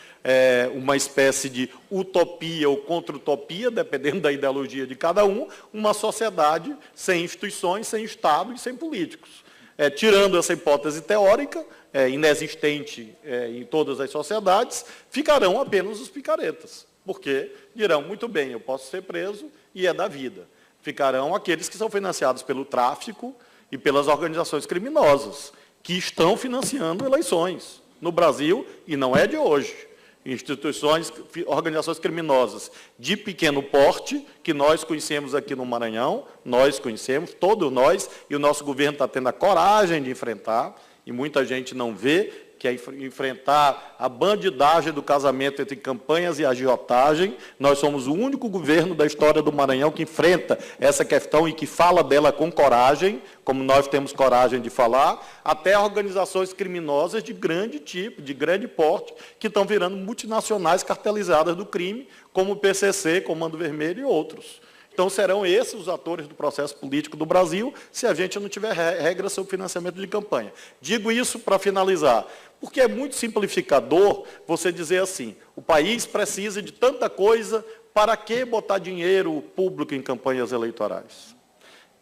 [SPEAKER 3] uma espécie de utopia ou contra-utopia, dependendo da ideologia de cada um, uma sociedade sem instituições, sem Estado e sem políticos. Tirando essa hipótese teórica, inexistente em todas as sociedades, ficarão apenas os picaretas, porque dirão, muito bem, eu posso ser preso e é da vida. Ficarão aqueles que são financiados pelo tráfico e pelas organizações criminosas, que estão financiando eleições no Brasil, e não é de hoje. Instituições, organizações criminosas de pequeno porte, que nós conhecemos aqui no Maranhão, nós conhecemos, todos nós, e o nosso governo está tendo a coragem de enfrentar, e muita gente não vê, que é enfrentar a bandidagem do casamento entre campanhas e agiotagem. Nós somos o único governo da história do Maranhão que enfrenta essa questão e que fala dela com coragem, como nós temos coragem de falar, até organizações criminosas de grande tipo, de grande porte, que estão virando multinacionais cartelizadas do crime, como o PCC, Comando Vermelho e outros. Então, serão esses os atores do processo político do Brasil, se a gente não tiver regras sobre financiamento de campanha. Digo isso para finalizar, porque é muito simplificador você dizer assim, o país precisa de tanta coisa, para que botar dinheiro público em campanhas eleitorais?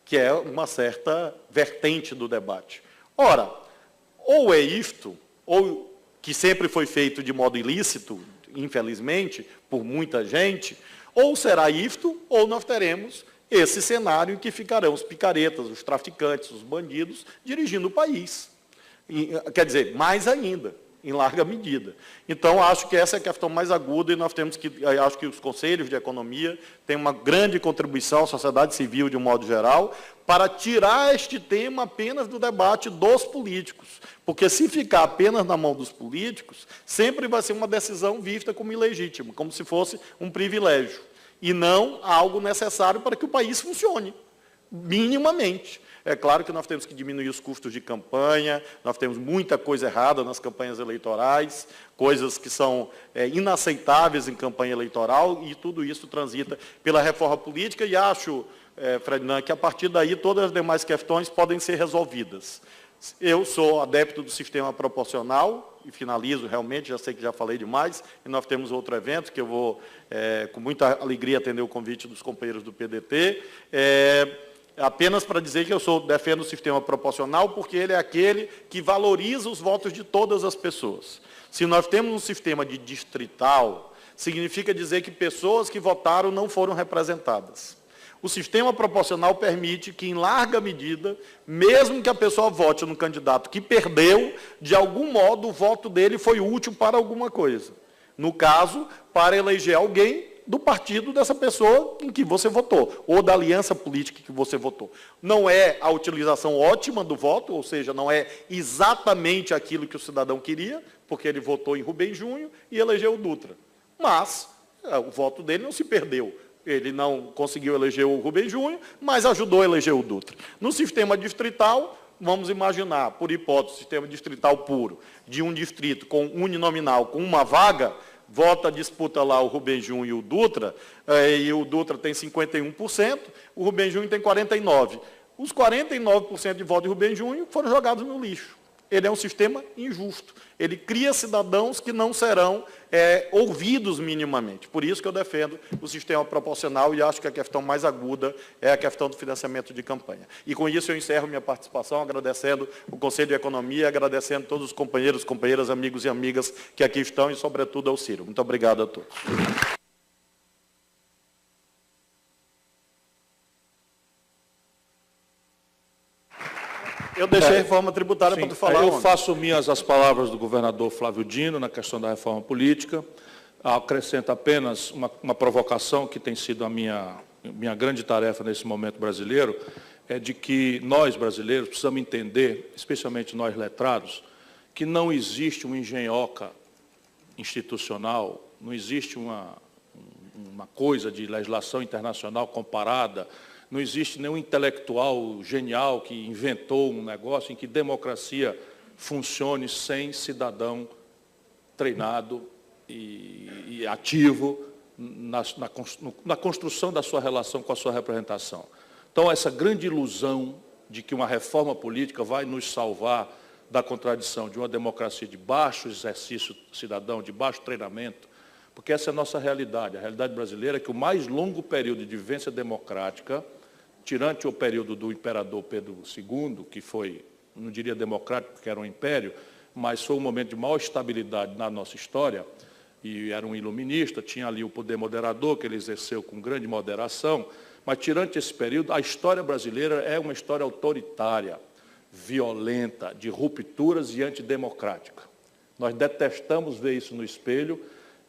[SPEAKER 3] Que é uma certa vertente do debate. Ora, ou é isto, ou que sempre foi feito de modo ilícito, infelizmente, por muita gente, ou será isto, ou nós teremos esse cenário em que ficarão os picaretas, os traficantes, os bandidos, dirigindo o país. Quer dizer, mais ainda, em larga medida. Então, acho que essa é a questão mais aguda e nós temos que, acho que os conselhos de economia têm uma grande contribuição, a sociedade civil de um modo geral, para tirar este tema apenas do debate dos políticos. Porque se ficar apenas na mão dos políticos, sempre vai ser uma decisão vista como ilegítima, como se fosse um privilégio, e não algo necessário para que o país funcione, minimamente. É claro que nós temos que diminuir os custos de campanha, nós temos muita coisa errada nas campanhas eleitorais, coisas que são inaceitáveis em campanha eleitoral, e tudo isso transita pela reforma política, e acho, Ferdinand, que a partir daí todas as demais questões podem ser resolvidas. Eu sou adepto do sistema proporcional, e finalizo realmente, já sei que já falei demais, e nós temos outro evento que eu vou, com muita alegria, atender o convite dos companheiros do PDT, apenas para dizer que eu defendo o sistema proporcional, porque ele é aquele que valoriza os votos de todas as pessoas. Se nós temos um sistema de distrital, significa dizer que pessoas que votaram não foram representadas. O sistema proporcional permite que, em larga medida, mesmo que a pessoa vote no candidato que perdeu, de algum modo o voto dele foi útil para alguma coisa. No caso, para eleger alguém do partido dessa pessoa em que você votou, ou da aliança política que você votou. Não é a utilização ótima do voto, ou seja, não é exatamente aquilo que o cidadão queria, porque ele votou em Rubem Júnior e elegeu o Dutra. Mas o voto dele não se perdeu. Ele não conseguiu eleger o Rubem Júnior, mas ajudou a eleger o Dutra. No sistema distrital, vamos imaginar, por hipótese, sistema distrital puro, de um distrito com uninominal, com uma vaga, disputa lá o Rubem Júnior e o Dutra, e o Dutra tem 51%, o Rubem Júnior tem 49%. Os 49% de voto de Rubem Júnior foram jogados no lixo. Ele é um sistema injusto. Ele cria cidadãos que não serão ouvidos minimamente. Por isso que eu defendo o sistema proporcional e acho que a questão mais aguda é a questão do financiamento de campanha. E com isso eu encerro minha participação, agradecendo o Conselho de Economia, agradecendo todos os companheiros, companheiras, amigos e amigas que aqui estão e, sobretudo, ao Ciro. Muito obrigado a todos. Eu deixei a reforma tributária para tu falar.
[SPEAKER 4] Eu faço minhas as palavras do governador Flávio Dino na questão da reforma política. Acrescento apenas uma provocação que tem sido a minha grande tarefa nesse momento brasileiro, é de que nós, brasileiros, precisamos entender, especialmente nós letrados, que não existe uma engenhoca institucional, não existe uma coisa de legislação internacional comparada, não existe nenhum intelectual genial que inventou um negócio em que democracia funcione sem cidadão treinado e ativo na construção da sua relação com a sua representação. Então, essa grande ilusão de que uma reforma política vai nos salvar da contradição de uma democracia de baixo exercício cidadão, de baixo treinamento, porque essa é a nossa realidade. A realidade brasileira é que o mais longo período de vivência democrática, tirante o período do imperador Pedro II, que foi, não diria democrático, porque era um império, mas foi um momento de maior estabilidade na nossa história, e era um iluminista, tinha ali o poder moderador, que ele exerceu com grande moderação, mas tirante esse período, a história brasileira é uma história autoritária, violenta, de rupturas e antidemocrática. Nós detestamos ver isso no espelho,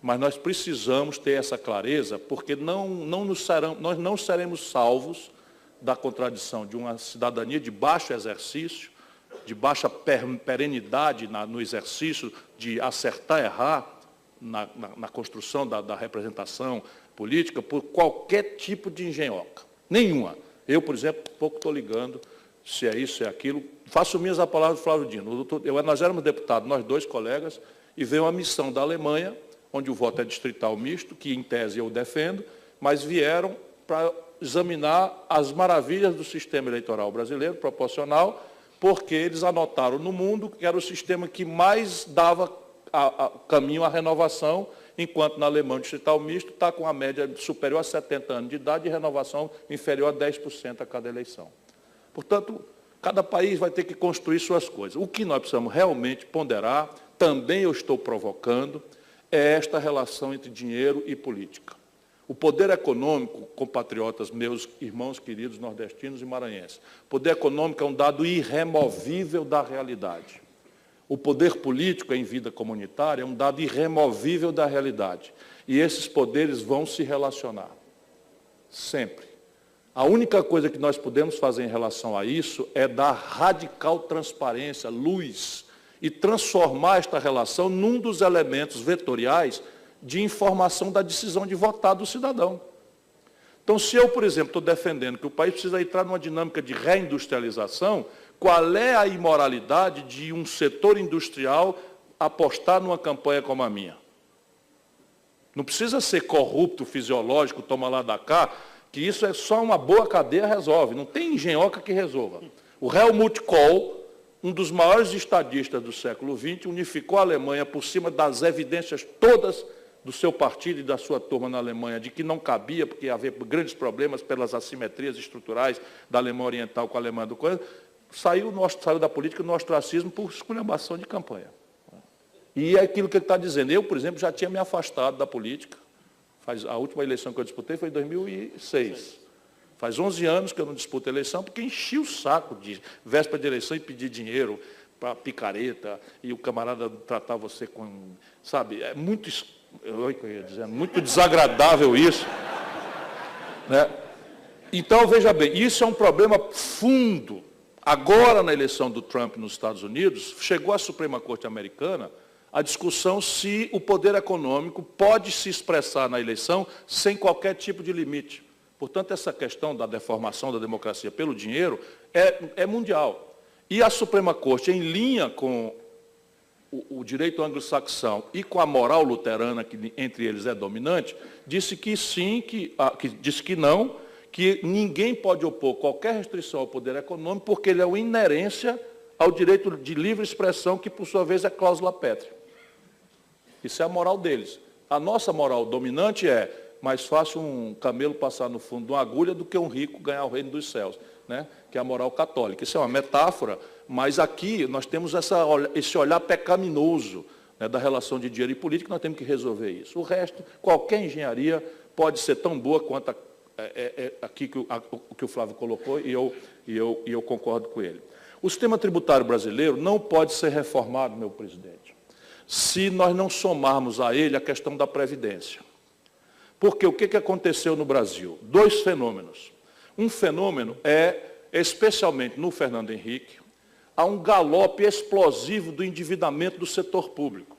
[SPEAKER 4] mas nós precisamos ter essa clareza, porque nós não seremos salvos da contradição de uma cidadania de baixo exercício, de baixa perenidade no exercício de acertar, errar, na construção da representação política, por qualquer tipo de engenhoca. Nenhuma. Eu, por exemplo, pouco estou ligando se é isso, se é aquilo. Faço minhas a palavra do Flávio Dino. Nós éramos deputados, nós dois colegas, e veio uma missão da Alemanha, onde o voto é distrital misto, que em tese eu defendo, mas vieram para examinar as maravilhas do sistema eleitoral brasileiro, proporcional, porque eles anotaram no mundo que era o sistema que mais dava caminho à renovação, enquanto na Alemanha o distrital misto está com a média superior a 70 anos de idade e renovação inferior a 10% a cada eleição. Portanto, cada país vai ter que construir suas coisas. O que nós precisamos realmente ponderar, também eu estou provocando, é esta relação entre dinheiro e política. O poder econômico, compatriotas meus, irmãos queridos nordestinos e maranhenses, o poder econômico é um dado irremovível da realidade. O poder político em vida comunitária é um dado irremovível da realidade. E esses poderes vão se relacionar. Sempre. A única coisa que nós podemos fazer em relação a isso é dar radical transparência, luz, e transformar esta relação num dos elementos vetoriais de informação da decisão de votar do cidadão. Então, se eu, por exemplo, estou defendendo que o país precisa entrar numa dinâmica de reindustrialização, qual é a imoralidade de um setor industrial apostar numa campanha como a minha? Não precisa ser corrupto, fisiológico, toma lá da cá, que isso é só uma boa cadeia resolve. Não tem engenhoca que resolva. O Helmut Kohl, um dos maiores estadistas do século XX, unificou a Alemanha por cima das evidências todas do seu partido e da sua turma na Alemanha, de que não cabia, porque havia grandes problemas pelas assimetrias estruturais da Alemanha Oriental com a Alemanha do Coisa, saiu da política no ostracismo por esculhambação de campanha. E é aquilo que ele está dizendo. Eu, por exemplo, já tinha me afastado da política. A última eleição que eu disputei foi em 2006. Faz 11 anos que eu não disputo eleição, porque enchi o saco de véspera de eleição e pedir dinheiro para picareta, e o camarada tratar você com... Sabe, é muito... Eu ia dizendo, muito desagradável isso. Né? Então, veja bem, isso é um problema fundo. Agora, na eleição do Trump nos Estados Unidos, chegou à Suprema Corte Americana a discussão se o poder econômico pode se expressar na eleição sem qualquer tipo de limite. Portanto, essa questão da deformação da democracia pelo dinheiro é mundial. E a Suprema Corte, em linha com o direito anglo-saxão e com a moral luterana, que entre eles é dominante, disse que sim, disse que não, que ninguém pode opor qualquer restrição ao poder econômico, porque ele é uma inerência ao direito de livre expressão, que, por sua vez, é cláusula pétrea. Isso é a moral deles. A nossa moral dominante é mais fácil um camelo passar no fundo de uma agulha do que um rico ganhar o reino dos céus, né? Que é a moral católica. Isso é uma metáfora, mas aqui nós temos esse olhar pecaminoso, né, da relação de dinheiro e política, nós temos que resolver isso. O resto, qualquer engenharia pode ser tão boa quanto aqui o que o Flávio colocou, e eu concordo com ele. O sistema tributário brasileiro não pode ser reformado, meu presidente, se nós não somarmos a ele a questão da Previdência. Porque o que aconteceu no Brasil? Dois fenômenos. Um fenômeno é, especialmente no Fernando Henrique, há um galope explosivo do endividamento do setor público.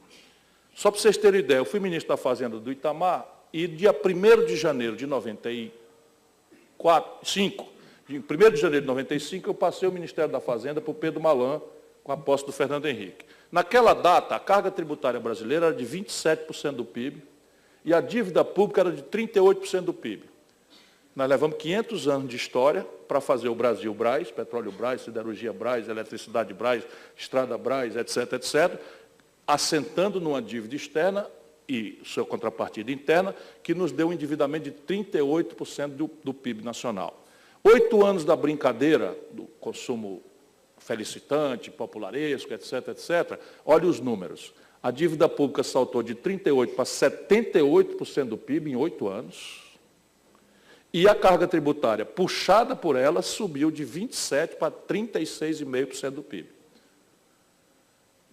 [SPEAKER 4] Só para vocês terem ideia, eu fui ministro da Fazenda do Itamar e dia 1º de janeiro de 95, em 1º de janeiro de 95, eu passei o Ministério da Fazenda para o Pedro Malan, com a posse do Fernando Henrique. Naquela data, a carga tributária brasileira era de 27% do PIB e a dívida pública era de 38% do PIB. Nós levamos 500 anos de história para fazer o Brasil Brás, petróleo Brás, siderurgia Brás, eletricidade Brás, estrada Brás, etc., etc., assentando numa dívida externa e sua contrapartida interna, que nos deu um endividamento de 38% do PIB nacional. 8 anos da brincadeira, do consumo felicitante, popularesco, etc., etc., olha os números. A dívida pública saltou de 38% para 78% do PIB em 8 anos. E a carga tributária, puxada por ela, subiu de 27% para 36,5% do PIB.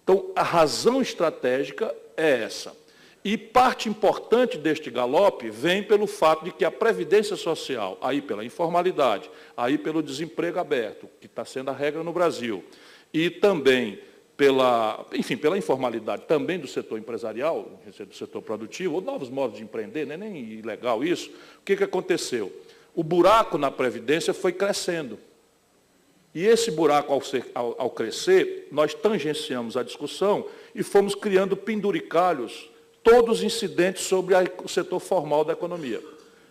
[SPEAKER 4] Então, a razão estratégica é essa. E parte importante deste galope vem pelo fato de que a Previdência Social, aí pela informalidade, aí pelo desemprego aberto, que está sendo a regra no Brasil, e também pela informalidade também do setor empresarial, do setor produtivo, ou novos modos de empreender, não é nem ilegal isso, o que aconteceu? O buraco na Previdência foi crescendo. E esse buraco, ao crescer, nós tangenciamos a discussão e fomos criando penduricalhos, todos incidentes sobre o setor formal da economia.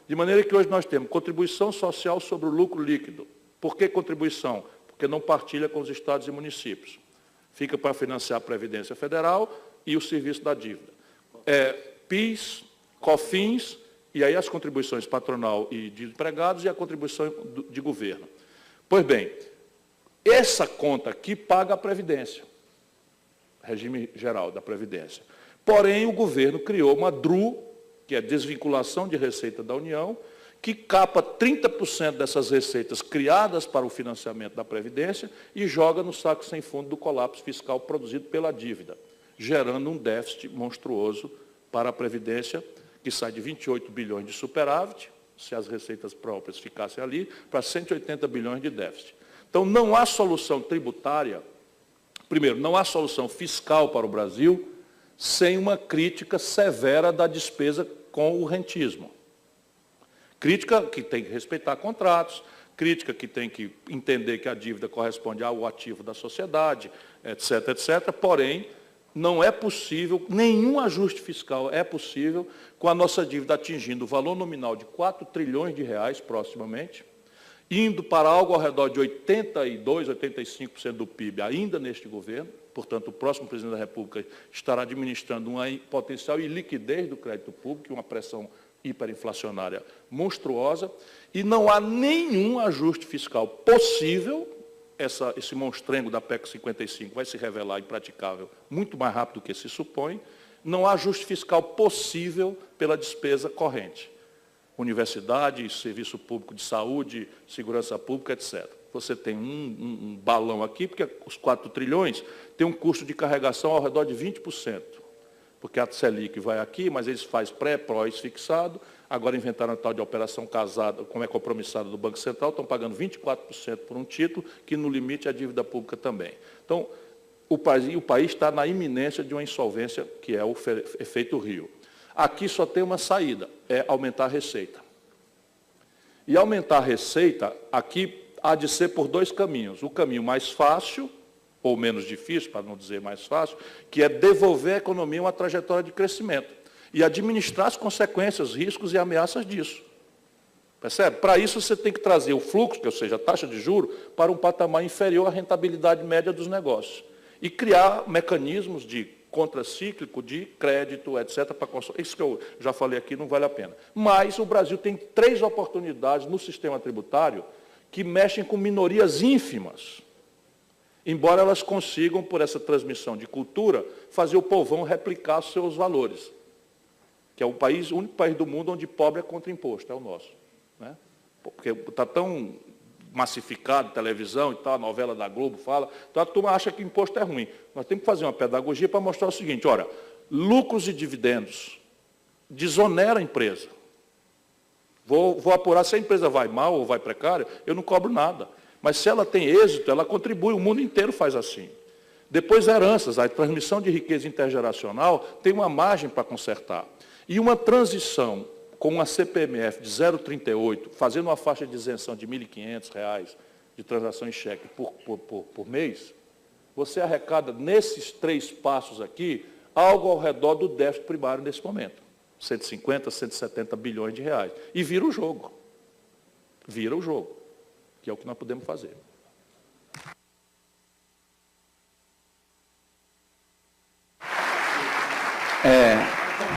[SPEAKER 4] De maneira que hoje nós temos contribuição social sobre o lucro líquido. Por que contribuição? Porque não partilha com os estados e municípios. Fica para financiar a Previdência Federal e o serviço da dívida. PIS, COFINS, e aí as contribuições patronal e de empregados e a contribuição de governo. Pois bem, essa conta aqui paga a Previdência, regime geral da Previdência. Porém, o governo criou uma DRU, que é desvinculação de receita da União, que capa 30% dessas receitas criadas para o financiamento da Previdência e joga no saco sem fundo do colapso fiscal produzido pela dívida, gerando um déficit monstruoso para a Previdência, que sai de 28 bilhões de superávit, se as receitas próprias ficassem ali, para 180 bilhões de déficit. Então, não há solução tributária, primeiro, não há solução fiscal para o Brasil sem uma crítica severa da despesa com o rentismo. Crítica que tem que respeitar contratos, crítica que tem que entender que a dívida corresponde ao ativo da sociedade, etc., etc. Porém, não é possível, nenhum ajuste fiscal é possível com a nossa dívida atingindo o valor nominal de 4 trilhões de reais proximamente, indo para algo ao redor de 82%, 85% do PIB ainda neste governo. Portanto, o próximo presidente da República estará administrando uma potencial iliquidez do crédito público, uma pressão hiperinflacionária monstruosa, e não há nenhum ajuste fiscal possível. Esse monstrengo da PEC 55 vai se revelar impraticável muito mais rápido do que se supõe. Não há ajuste fiscal possível pela despesa corrente. Universidade, serviço público de saúde, segurança pública, etc. Você tem um balão aqui, porque os 4 trilhões têm um custo de carregação ao redor de 20%. Porque a Selic vai aqui, mas eles fazem pró-isso fixado, agora inventaram a tal de operação casada, como é compromissada do Banco Central, estão pagando 24% por um título, que no limite é a dívida pública também. Então, o país está na iminência de uma insolvência, que é o efeito Rio. Aqui só tem uma saída, é aumentar a receita. E aumentar a receita, aqui há de ser por 2 caminhos. O caminho mais fácil, ou menos difícil, para não dizer mais fácil, que é devolver à economia uma trajetória de crescimento e administrar as consequências, riscos e ameaças disso. Percebe? Para isso, você tem que trazer o fluxo, ou seja, a taxa de juros, para um patamar inferior à rentabilidade média dos negócios. E criar mecanismos de contracíclico, de crédito, etc. Isso que eu já falei aqui não vale a pena. Mas o Brasil tem 3 oportunidades no sistema tributário que mexem com minorias ínfimas, embora elas consigam, por essa transmissão de cultura, fazer o povão replicar os seus valores, que é o único país do mundo onde pobre é contra imposto, é o nosso. Né? Porque está tão massificado, televisão e tal, a novela da Globo fala, então a turma acha que imposto é ruim. Nós temos que fazer uma pedagogia para mostrar o seguinte, olha, lucros e dividendos desonera a empresa. Vou apurar se a empresa vai mal ou vai precária, eu não cobro nada. Mas se ela tem êxito, ela contribui, o mundo inteiro faz assim. Depois, heranças, a transmissão de riqueza intergeracional tem uma margem para consertar. E uma transição com uma CPMF de 0,38, fazendo uma faixa de isenção de R$ 1.500 de transação em cheque por mês, você arrecada, nesses 3 passos aqui, algo ao redor do déficit primário nesse momento. 150, 170 bilhões de reais. E vira o jogo. Vira o jogo. Que é o que nós podemos fazer.